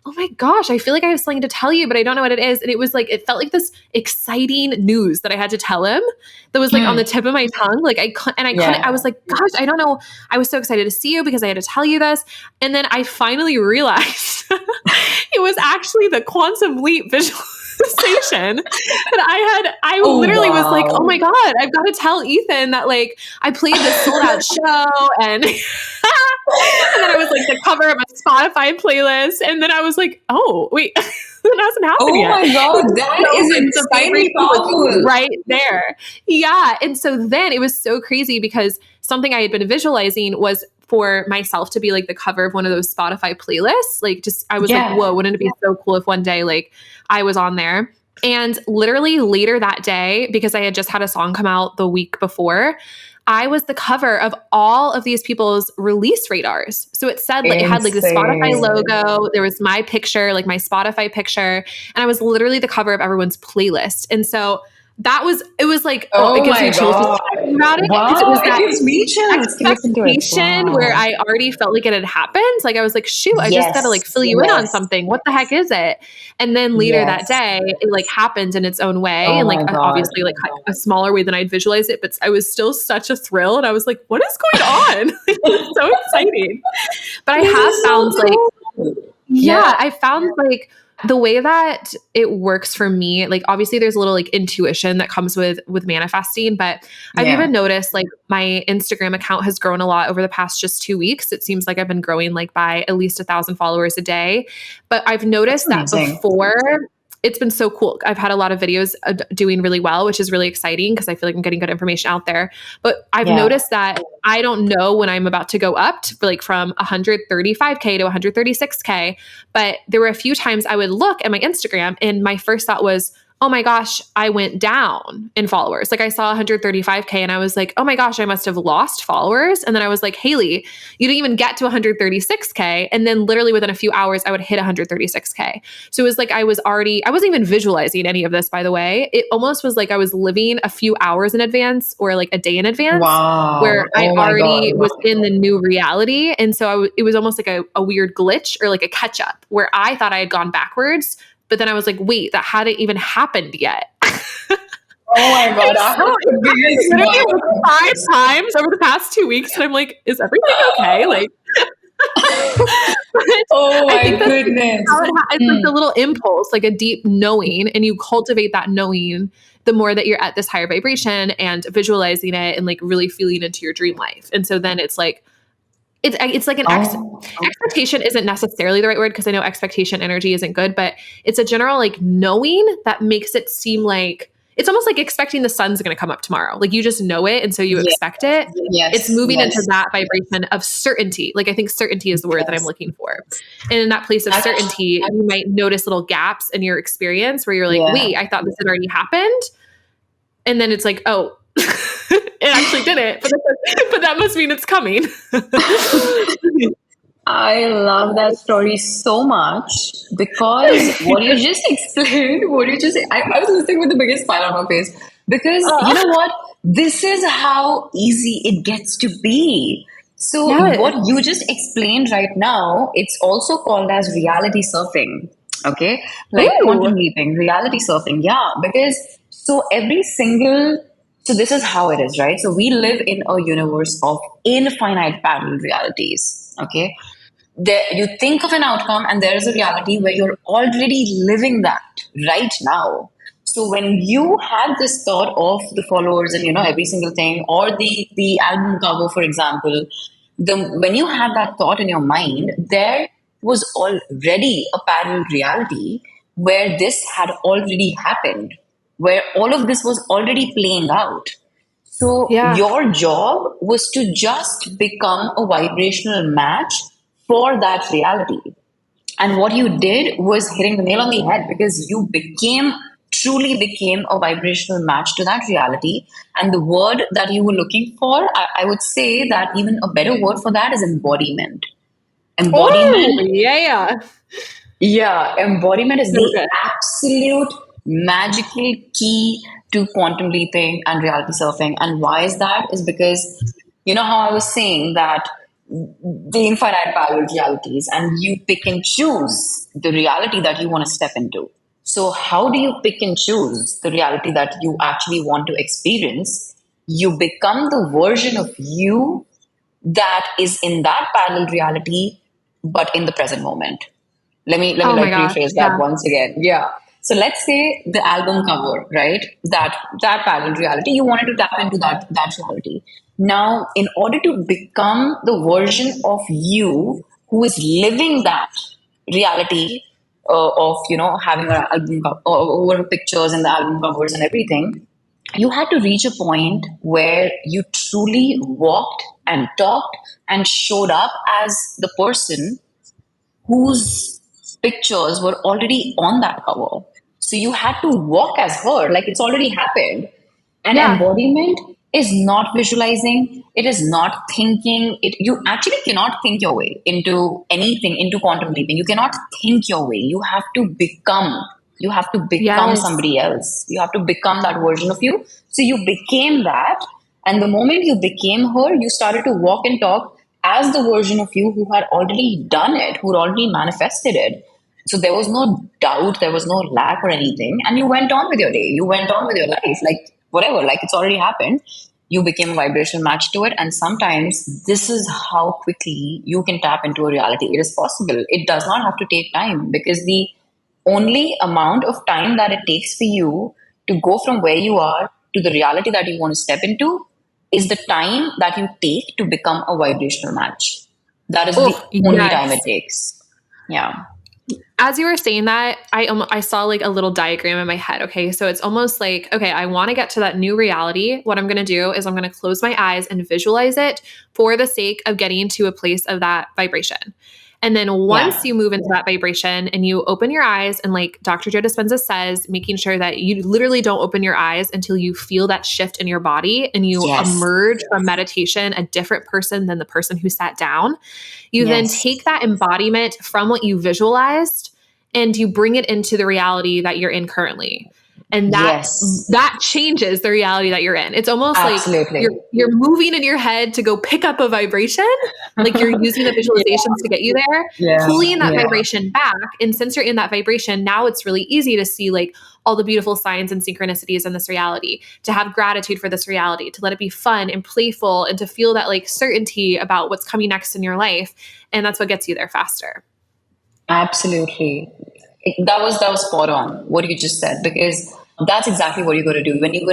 [SPEAKER 2] oh my gosh, I feel like I have something to tell you, but I don't know what it is. And it was like, it felt like this exciting news that I had to tell him that was like on the tip of my tongue. Like I couldn't, I
[SPEAKER 1] Yeah.
[SPEAKER 2] was like, gosh, I don't know. I was so excited to see you because I had to tell you this. And then I finally realized it was actually the quantum leap visualization that I
[SPEAKER 1] Oh,
[SPEAKER 2] literally was like, oh my
[SPEAKER 1] wow.
[SPEAKER 2] God, I've got to tell Ethan that like I played this sold out show and and then I was like the cover of a Spotify playlist. And then I was like, oh, wait, that hasn't happened
[SPEAKER 1] Oh
[SPEAKER 2] yet.
[SPEAKER 1] my
[SPEAKER 2] It
[SPEAKER 1] God.
[SPEAKER 2] was
[SPEAKER 1] That
[SPEAKER 2] so
[SPEAKER 1] is
[SPEAKER 2] like the
[SPEAKER 1] insanely
[SPEAKER 2] vibration was
[SPEAKER 1] powerful.
[SPEAKER 2] right there. Yeah. And so then it was so crazy because something I had been visualizing was for myself to be like the cover of one of those Spotify playlists. Like just I was like,
[SPEAKER 1] Yeah.
[SPEAKER 2] whoa, wouldn't it be so cool if one day like I was on there? And literally later that day, because I had just had a song come out the week before, I was the cover of all of these people's release radars. So it said like it had like the Spotify
[SPEAKER 1] Insane.
[SPEAKER 2] logo, there was my picture, like my Spotify picture, and I was literally the cover of everyone's playlist. And so that was it was like, oh, it
[SPEAKER 1] Oh
[SPEAKER 2] gives me
[SPEAKER 1] my
[SPEAKER 2] chills just
[SPEAKER 1] God.
[SPEAKER 2] talking about it because it
[SPEAKER 1] Wow.
[SPEAKER 2] was
[SPEAKER 1] It
[SPEAKER 2] that
[SPEAKER 1] gives me chills to listen to it.
[SPEAKER 2] expectation where
[SPEAKER 1] Wow.
[SPEAKER 2] I already felt like it had happened. Like I was like, shoot, I just got to like
[SPEAKER 1] Yes.
[SPEAKER 2] fill you in on
[SPEAKER 1] Yes.
[SPEAKER 2] something. What the heck is it? And then later that
[SPEAKER 1] Yes.
[SPEAKER 2] day, it like happened in its own way
[SPEAKER 1] Oh
[SPEAKER 2] and like
[SPEAKER 1] my God.
[SPEAKER 2] obviously like a smaller way than I'd visualized it, but I was still such a thrill. And I was like, what is going on? It was so exciting. But I
[SPEAKER 1] This
[SPEAKER 2] have
[SPEAKER 1] is
[SPEAKER 2] found
[SPEAKER 1] so
[SPEAKER 2] like,
[SPEAKER 1] cool.
[SPEAKER 2] yeah,
[SPEAKER 1] Yeah.
[SPEAKER 2] I found like the way that it works for me, like obviously there's a little like intuition that comes with manifesting, but I've
[SPEAKER 1] Yeah.
[SPEAKER 2] even noticed like my Instagram account has grown a lot over the past just 2 weeks. It seems like I've been growing like by at least 1,000 followers a day. But I've
[SPEAKER 1] That's
[SPEAKER 2] noticed that
[SPEAKER 1] amazing.
[SPEAKER 2] before, it's been so cool. I've had a lot of videos doing really well, which is really exciting because I feel like I'm getting good information out there. But I've
[SPEAKER 1] Yeah.
[SPEAKER 2] noticed that I don't know when I'm about to go up to like from 135K to 136K. But there were a few times I would look at my Instagram and my first thought was, oh my gosh, I went down in followers. Like I saw 135K and I was like, oh my gosh, I must have lost followers. And then I was like, Haley, you didn't even get to 136K. And then literally within a few hours, I would hit 136K. So it was like I wasn't even visualizing any of this, by the way. It almost was like I was living a few hours in advance or like a day in advance.
[SPEAKER 1] Wow.
[SPEAKER 2] Where I
[SPEAKER 1] Oh my
[SPEAKER 2] already
[SPEAKER 1] God.
[SPEAKER 2] was in the new reality. And so it was almost like a weird glitch or like a catch up where I thought I had gone backwards. But then I was like, wait, that hadn't even happened yet.
[SPEAKER 1] Oh my God. I have the biggest
[SPEAKER 2] literally like 5 times over the past 2 weeks. And I'm like, is everything okay? Like,
[SPEAKER 1] oh
[SPEAKER 2] I
[SPEAKER 1] my
[SPEAKER 2] think that's
[SPEAKER 1] goodness.
[SPEAKER 2] it's like the little impulse, like a deep knowing, and you cultivate that knowing the more that you're at this higher vibration and visualizing it and like really feeling into your dream life. And so then it's like, it's like an expectation isn't necessarily the right word because I know expectation energy isn't good, but it's a general like knowing that makes it seem like it's almost like expecting the sun's going to come up tomorrow. Like you just know it. And so you expect it.
[SPEAKER 1] Yes.
[SPEAKER 2] It's moving into that vibration of certainty. Like I think certainty is the word that I'm looking for. And in that place of certainty, you might notice little gaps in your experience where you're like, wait, I thought this had already happened. And then it's like, oh, it actually didn't, but that must mean it's coming.
[SPEAKER 1] I love that story so much because what you just explained, I was listening with the biggest smile on my face because you know what? This is how easy it gets to be. So what you just explained right now, it's also called as reality surfing. Okay. Like quantum leaping, reality surfing. Yeah. Because so so this is how it is, right? So we live in a universe of infinite parallel realities. Okay. You think of an outcome and there is a reality where you're already living that right now. So when you had this thought of the followers and every single thing, or the album cover, for example, when you had that thought in your mind, there was already a parallel reality where this had already happened, where all of this was already playing out. So your job was to just become a vibrational match for that reality. And what you did was hitting the nail on the head because you truly became a vibrational match to that reality. And the word that you were looking for, I would say that even a better word for that is embodiment. Embodiment.
[SPEAKER 2] Oh, yeah.
[SPEAKER 1] Yeah, embodiment is the absolute magical key to quantum leaping and reality surfing. And why is that? Is because you know how I was saying that the infinite parallel realities, and you pick and choose the reality that you want to step into. So, how do you pick and choose the reality that you actually want to experience? You become the version of you that is in that parallel reality, but in the present moment. Let me rephrase that once again. Yeah. So let's say the album cover, right? That parallel reality, you wanted to tap into that reality. Now, in order to become the version of you who is living that reality of having an album over pictures and the album covers and everything, you had to reach a point where you truly walked and talked and showed up as the person whose pictures were already on that cover. So you had to walk as her, like it's already happened. And embodiment is not visualizing, it is not thinking. You actually cannot think your way into anything, into quantum leaping. You cannot think your way. You have to become. You have to become somebody else. You have to become that version of you. So you became that. And the moment you became her, you started to walk and talk as the version of you who had already done it, who had already manifested it. So there was no doubt, there was no lack or anything. And you went on with your day. You went on with your life. Like whatever, like it's already happened. You became a vibrational match to it. And sometimes this is how quickly you can tap into a reality. It is possible. It does not have to take time because the only amount of time that it takes for you to go from where you are to the reality that you want to step into is the time that you take to become a vibrational match. That is the
[SPEAKER 2] Oh,
[SPEAKER 1] only time
[SPEAKER 2] yes.
[SPEAKER 1] it takes. Yeah.
[SPEAKER 2] As you were saying that, I saw like a little diagram in my head. Okay, so it's almost like, okay, I want to get to that new reality. What I'm going to do is I'm going to close my eyes and visualize it for the sake of getting to a place of that vibration. And then once
[SPEAKER 1] Yeah.
[SPEAKER 2] you move into that vibration and you open your eyes, and like Dr. Joe Dispenza says, making sure that you literally don't open your eyes until you feel that shift in your body and you
[SPEAKER 1] Yes.
[SPEAKER 2] emerge from meditation a different person than the person who sat down. You then
[SPEAKER 1] Yes.
[SPEAKER 2] take that embodiment from what you visualized and you bring it into the reality that you're in currently. And
[SPEAKER 1] Yes.
[SPEAKER 2] that changes the reality that you're in. It's almost like
[SPEAKER 1] Absolutely.
[SPEAKER 2] you're moving in your head to go pick up a vibration, like you're using the visualizations to get you there,
[SPEAKER 1] Yeah.
[SPEAKER 2] pulling that
[SPEAKER 1] Yeah.
[SPEAKER 2] vibration back. And since you're in that vibration, now it's really easy to see like all the beautiful signs and synchronicities in this reality, to have gratitude for this reality, to let it be fun and playful, and to feel that like certainty about what's coming next in your life. And that's what gets you there faster.
[SPEAKER 1] Absolutely. That was spot on what you just said, because that's exactly what you got to do. When you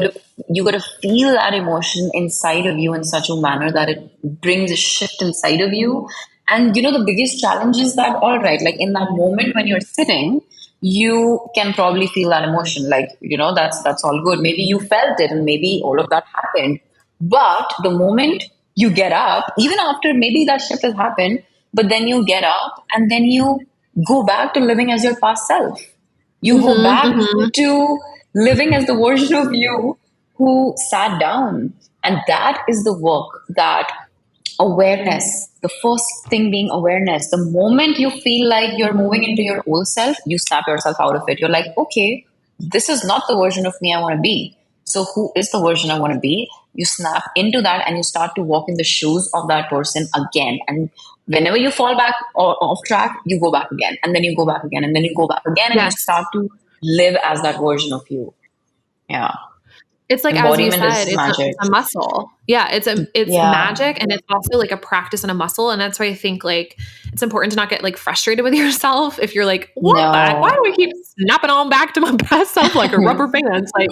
[SPEAKER 1] got to feel that emotion inside of you in such a manner that it brings a shift inside of you. And the biggest challenge is that, all right, like in that moment when you're sitting, you can probably feel that emotion. Like, that's all good. Maybe you felt it and maybe all of that happened. But the moment you get up, even after maybe that shift has happened, but then you get up and then you go back to living as your past self. You go
[SPEAKER 2] Mm-hmm,
[SPEAKER 1] back
[SPEAKER 2] mm-hmm.
[SPEAKER 1] to living as the version of you who sat down. And that is the work that awareness, the first thing being awareness. The moment you feel like you're moving into your old self, you snap yourself out of it. You're like, okay, this is not the version of me I want to be. So, who is the version I want to be? You snap into that and you start to walk in the shoes of that person again. And whenever you fall back or off track, you go back again. And then you go back again. And then you go back again. And you
[SPEAKER 2] Yes.
[SPEAKER 1] start to live as that version of you. Yeah.
[SPEAKER 2] It's like, as you
[SPEAKER 1] Embodiment
[SPEAKER 2] said,
[SPEAKER 1] is magic.
[SPEAKER 2] it's a muscle. Yeah, it's
[SPEAKER 1] Yeah.
[SPEAKER 2] magic, and it's also like a practice and a muscle. And that's why I think like it's important to not get like frustrated with yourself if you're like, what the heck? Why
[SPEAKER 1] No.
[SPEAKER 2] do I keep snapping on back to my past self like a rubber band? It's like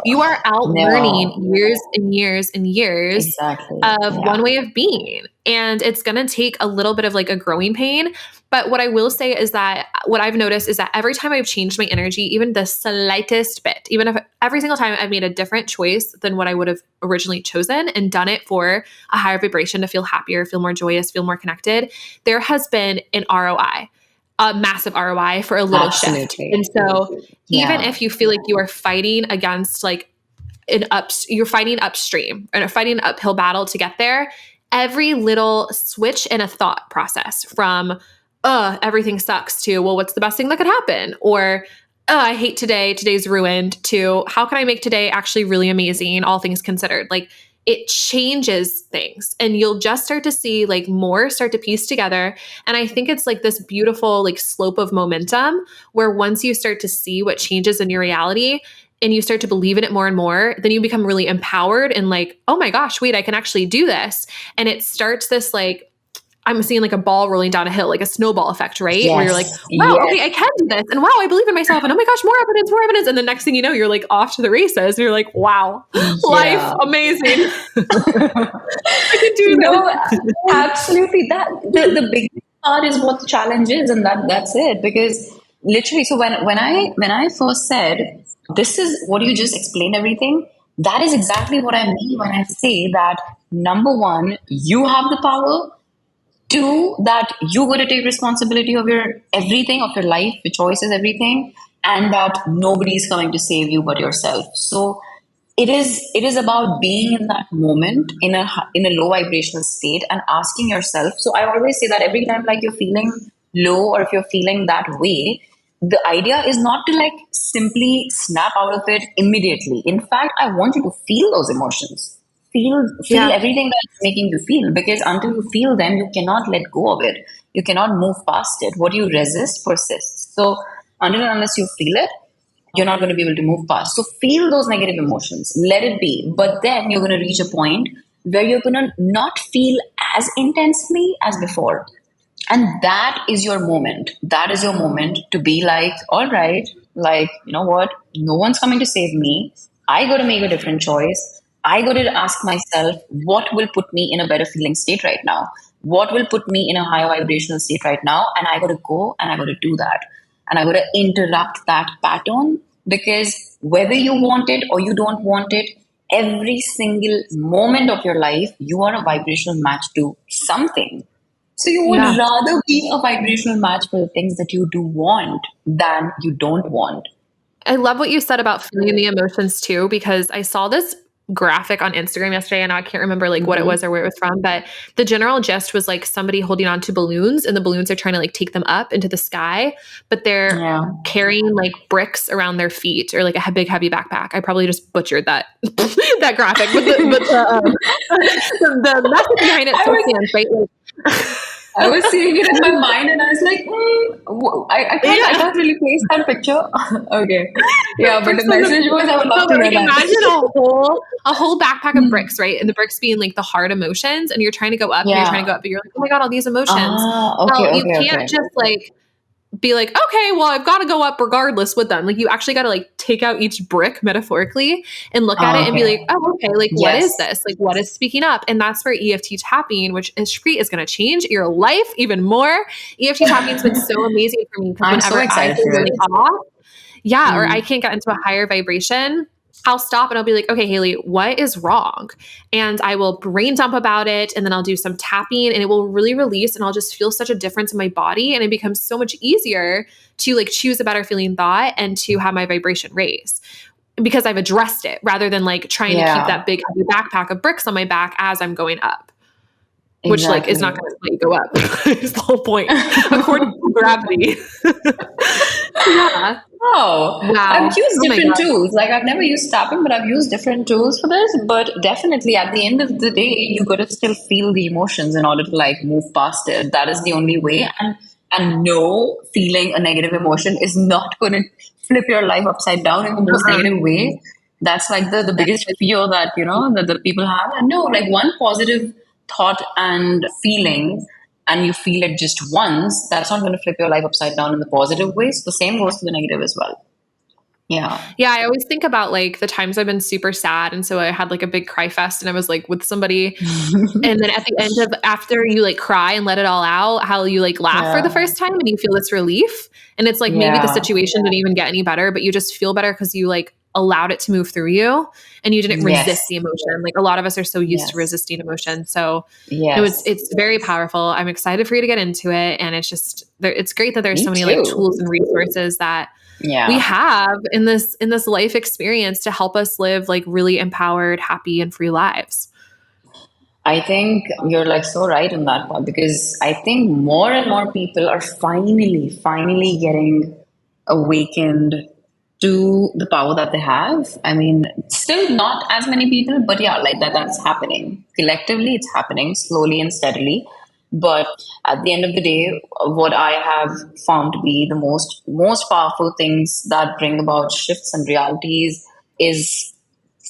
[SPEAKER 2] you are out learning
[SPEAKER 1] No.
[SPEAKER 2] years and years and years
[SPEAKER 1] Exactly.
[SPEAKER 2] of
[SPEAKER 1] Yeah.
[SPEAKER 2] one way of being. And it's going to take a little bit of like a growing pain. But what I will say is that what I've noticed is that every time I've changed my energy, even the slightest bit, even if every single time I've made a different choice than what I would have originally chosen and done it for a higher vibration to feel happier, feel more joyous, feel more connected, there has been an ROI, a massive ROI for a little shift.
[SPEAKER 1] Absolutely.
[SPEAKER 2] And so even
[SPEAKER 1] Yeah.
[SPEAKER 2] if you feel like you are fighting against like you're fighting upstream and fighting an uphill battle to get there, every little switch in a thought process from everything sucks to, well, what's the best thing that could happen? Or I hate today, today's ruined, to how can I make today actually really amazing, all things considered. Like it changes things, and you'll just start to see like more start to piece together. And I think it's like this beautiful like slope of momentum where once you start to see what changes in your reality and you start to believe in it more and more, then you become really empowered and like, oh my gosh, wait, I can actually do this. And it starts this like, I'm seeing like a ball rolling down a hill, like a snowball effect, right? Where you're like,
[SPEAKER 1] Yes.
[SPEAKER 2] wow,
[SPEAKER 1] Yes.
[SPEAKER 2] okay, I can do this. And wow, I believe in myself. And oh my gosh, more evidence, more evidence. And the next thing you know, you're like off to the races. And you're like, wow, life,
[SPEAKER 1] Yeah.
[SPEAKER 2] amazing. I can do
[SPEAKER 1] No,
[SPEAKER 2] this.
[SPEAKER 1] absolutely. That the big part is what the challenge is, and that's it. Because literally, so when I first said this is what you just explained everything, that is exactly what I mean when I say that number one, you have the power. Two, that you got to take responsibility of your everything, of your life, your choices, everything, and that nobody is coming to save you but yourself. So it is about being in that moment in a low vibrational state and asking yourself. So I always say that every time like you're feeling low or if you're feeling that way, the idea is not to like simply snap out of it immediately. In fact, I want you to feel those emotions. Feel
[SPEAKER 2] Yeah.
[SPEAKER 1] everything that's making you feel, because until you feel them, you cannot let go of it. You cannot move past it. What you resist persists. So until and unless you feel it, you're not going to be able to move past. So feel those negative emotions, let it be. But then you're going to reach a point where you're going to not feel as intensely as before. And that is your moment. That is your moment to be like, all right, like, you know what? No one's coming to save me. I got to make a different choice. I got to ask myself, what will put me in a better feeling state right now? What will put me in a higher vibrational state right now? And I got to go and I got to do that. And I got to interrupt that pattern, because whether you want it or you don't want it, every single moment of your life, you are a vibrational match to something. So you would
[SPEAKER 2] Yeah.
[SPEAKER 1] rather be a vibrational match for the things that you do want than you don't want.
[SPEAKER 2] I love what you said about feeling the emotions too, because I saw this graphic on Instagram yesterday and I can't remember like what it was or where it was from, but the general gist was like somebody holding on to balloons and the balloons are trying to like take them up into the sky, but they're
[SPEAKER 1] Yeah.
[SPEAKER 2] carrying like bricks around their feet or like a big heavy backpack. I probably just butchered that that graphic, but the message behind it still stands, right? Like,
[SPEAKER 1] I was seeing it in my mind and I was like, I can't really place that picture. Okay. Yeah, but the message was, I would love to
[SPEAKER 2] but
[SPEAKER 1] hear
[SPEAKER 2] like
[SPEAKER 1] that.
[SPEAKER 2] imagine a whole backpack of bricks, right? And the bricks being like the hard emotions, and you're trying to go up, and you're trying to go up, but you're like, oh my god, all these emotions.
[SPEAKER 1] Okay,
[SPEAKER 2] Well, you
[SPEAKER 1] okay,
[SPEAKER 2] can't
[SPEAKER 1] okay.
[SPEAKER 2] just like be like, okay, well, I've got to go up regardless with them. Like you actually got to like take out each brick metaphorically and look at it and be like,
[SPEAKER 1] Okay.
[SPEAKER 2] oh, okay, like what
[SPEAKER 1] Yes.
[SPEAKER 2] is this? Like what is speaking up? And that's where EFT tapping, which Ishpreet is going to change your life even more. EFT tapping has been so amazing for me because
[SPEAKER 1] I'm so
[SPEAKER 2] whenever I
[SPEAKER 1] excited
[SPEAKER 2] feel
[SPEAKER 1] for
[SPEAKER 2] really
[SPEAKER 1] it.
[SPEAKER 2] off, yeah, or I can't get into a higher vibration, I'll stop and I'll be like, okay, Haley, what is wrong? And I will brain dump about it. And then I'll do some tapping and it will really release. And I'll just feel such a difference in my body. And it becomes so much easier to like choose a better feeling thought and to have my vibration raise because I've addressed it rather than like trying to keep that big heavy backpack of bricks on my back as I'm going up. Which like is not going to let you go up. Is the whole point, according to gravity. Yeah.
[SPEAKER 1] Oh,
[SPEAKER 2] Wow.
[SPEAKER 1] I've used
[SPEAKER 2] Oh my
[SPEAKER 1] different
[SPEAKER 2] God.
[SPEAKER 1] tools. Like I've never used tapping, but I've used different tools for this. But definitely at the end of the day, you got to still feel the emotions in order to like move past it. That is the only way. And no, feeling a negative emotion is not going to flip your life upside down in the most negative way. That's like the biggest fear that, you know, that the people have. And no, like one positive thought and feeling, and you feel it just once, that's not going to flip your life upside down in the positive way. So the same goes to the negative as well. Yeah.
[SPEAKER 2] Yeah, I always think about like the times I've been super sad. And so I had like a big cry fest and I was like with somebody. And then at the end of after you like cry and let it all out, how you like laugh for the first time and you feel this relief. And it's like maybe the situation didn't even get any better, but you just feel better because you like allowed it to move through you and you didn't resist the emotion. Like a lot of us are so used to resisting emotion. So it's very powerful. I'm excited for you to get into it. And it's just it's great that there's so many like tools and resources that we have in this life experience to help us live like really empowered, happy, and free lives.
[SPEAKER 1] I think you're like so right in that part, because I think more and more people are finally getting awakened to the power that they have. I mean, still not as many people, but yeah, like that's happening. Collectively, it's happening slowly and steadily. But at the end of the day, what I have found to be the most powerful things that bring about shifts and realities is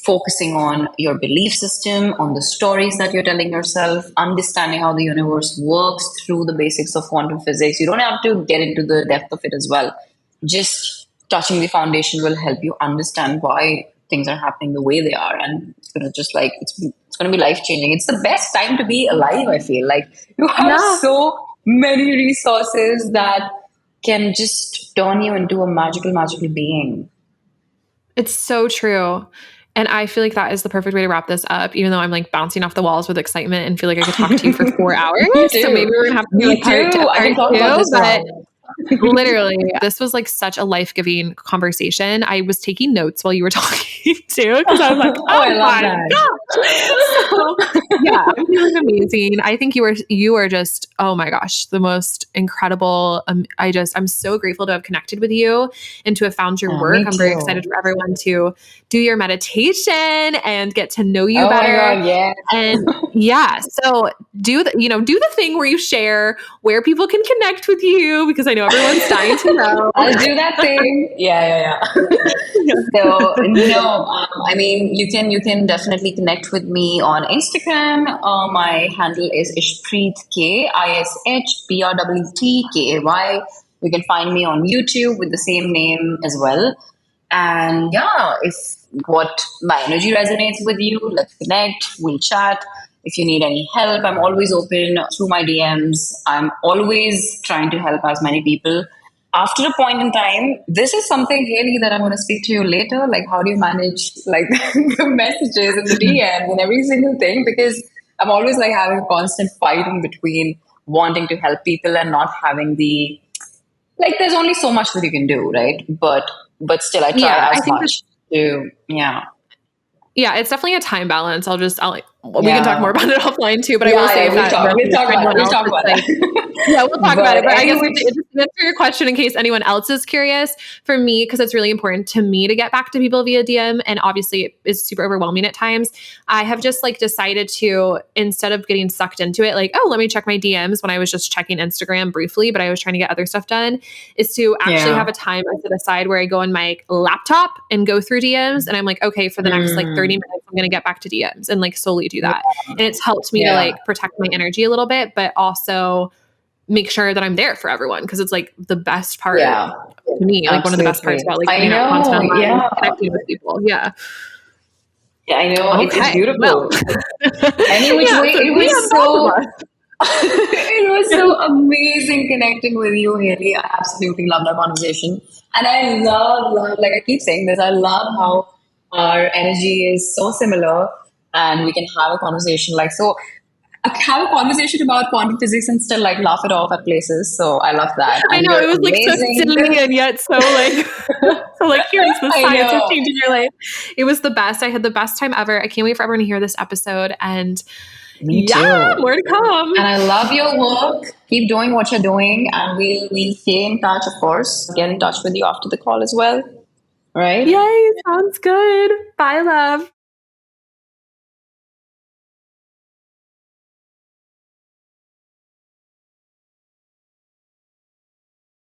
[SPEAKER 1] focusing on your belief system, on the stories that you're telling yourself, understanding how the universe works through the basics of quantum physics. You don't have to get into the depth of it as well. Just touching the foundation will help you understand why things are happening the way they are. And it's going to just like, it's going to be life changing. It's the best time to be alive, I feel. Like you have so many resources that can just turn you into a magical being.
[SPEAKER 2] It's so true. And I feel like that is the perfect way to wrap this up, even though I'm like bouncing off the walls with excitement and feel like I could talk to you for 4 hours. So maybe we're gonna have to do like
[SPEAKER 1] I can talk about this
[SPEAKER 2] but literally, this was like such a life-giving conversation. I was taking notes while you were talking too, because I was like, oh
[SPEAKER 1] I love that.
[SPEAKER 2] So, yeah, I'm feeling amazing. I think you are just, oh my gosh, the most incredible. I'm so grateful to have connected with you and to have found your work. I'm very excited for everyone to do your meditation and get to know you better.
[SPEAKER 1] My God, yeah.
[SPEAKER 2] And so do the thing where you share where people can connect with you, because I know Everyone's dying to know.
[SPEAKER 1] I'll do that thing. Yeah. So no, I mean you can definitely connect with me on Instagram. My handle is Ishpreet Kay, ISHPRTTKAY. You can find me on YouTube with the same name as well. And yeah, if what my energy resonates with you, let's connect. We'll chat. If you need any help, I'm always open through my DMs. I'm always trying to help as many people. After a point in time, this is something really that I'm going to speak to you later. Like, how do you manage like the messages and the DMs and every single thing? Because I'm always like having a constant fight in between wanting to help people and not having the like. There's only so much that you can do, right? But still, I
[SPEAKER 2] Yeah,
[SPEAKER 1] try
[SPEAKER 2] I
[SPEAKER 1] as
[SPEAKER 2] think
[SPEAKER 1] much to
[SPEAKER 2] yeah, it's definitely a time balance. We can talk
[SPEAKER 1] yeah
[SPEAKER 2] more about it offline too, but I will
[SPEAKER 1] yeah
[SPEAKER 2] say
[SPEAKER 1] yeah.
[SPEAKER 2] if that
[SPEAKER 1] We'll
[SPEAKER 2] resonates
[SPEAKER 1] talk
[SPEAKER 2] for
[SPEAKER 1] about it.
[SPEAKER 2] anyone
[SPEAKER 1] We'll
[SPEAKER 2] else,
[SPEAKER 1] talk
[SPEAKER 2] it's
[SPEAKER 1] about
[SPEAKER 2] like,
[SPEAKER 1] that.
[SPEAKER 2] yeah, we'll talk about it.
[SPEAKER 1] But
[SPEAKER 2] But I guess
[SPEAKER 1] anyway,
[SPEAKER 2] to answer your question, in case anyone else is curious, for me, because it's really important to me to get back to people via DM, and obviously it's super overwhelming at times. I have just like decided to, instead of getting sucked into it, like, oh, let me check my DMs when I was just checking Instagram briefly, but I was trying to get other stuff done, is to actually have
[SPEAKER 1] yeah.
[SPEAKER 2] a time I set aside where I go on my laptop and go through DMs, and I'm like, okay, for the next like 30
[SPEAKER 1] Mm,
[SPEAKER 2] minutes, I'm going to get back to DMs and like solely do
[SPEAKER 1] yeah.
[SPEAKER 2] that. And it's helped me to
[SPEAKER 1] Yeah.
[SPEAKER 2] like protect my energy a little bit, but also make sure that I'm there for everyone. Cause it's like the best part
[SPEAKER 1] Yeah.
[SPEAKER 2] to me, like one of the best parts
[SPEAKER 1] Absolutely.
[SPEAKER 2] about like
[SPEAKER 1] I
[SPEAKER 2] putting out content
[SPEAKER 1] know.
[SPEAKER 2] online,
[SPEAKER 1] Yeah.
[SPEAKER 2] connecting with people. Yeah.
[SPEAKER 1] Yeah, I know. It's
[SPEAKER 2] Okay. Well,
[SPEAKER 1] beautiful. Any which
[SPEAKER 2] yeah.
[SPEAKER 1] way,
[SPEAKER 2] So
[SPEAKER 1] it
[SPEAKER 2] DM
[SPEAKER 1] was
[SPEAKER 2] both of
[SPEAKER 1] so
[SPEAKER 2] us.
[SPEAKER 1] it was so amazing connecting with you, Haley. I absolutely loved our conversation. And I love, like I keep saying this, I love how our energy is so similar and we can have a conversation like so have a conversation about quantum physics and still like laugh it off at places. So I love that.
[SPEAKER 2] I
[SPEAKER 1] And
[SPEAKER 2] know
[SPEAKER 1] you're
[SPEAKER 2] it was like so
[SPEAKER 1] amazing.
[SPEAKER 2] silly and yet so like so like here's the
[SPEAKER 1] I
[SPEAKER 2] science of
[SPEAKER 1] know.
[SPEAKER 2] changing your life. It was the best. I had the best time ever. I can't wait for everyone to hear this episode. And
[SPEAKER 1] Me
[SPEAKER 2] yeah,
[SPEAKER 1] too.
[SPEAKER 2] more to come.
[SPEAKER 1] And I love your work. Keep doing what you're doing, and we'll stay in touch, of course. Get in touch with you after the call as well. Right?
[SPEAKER 2] Yay, sounds good. Bye, love.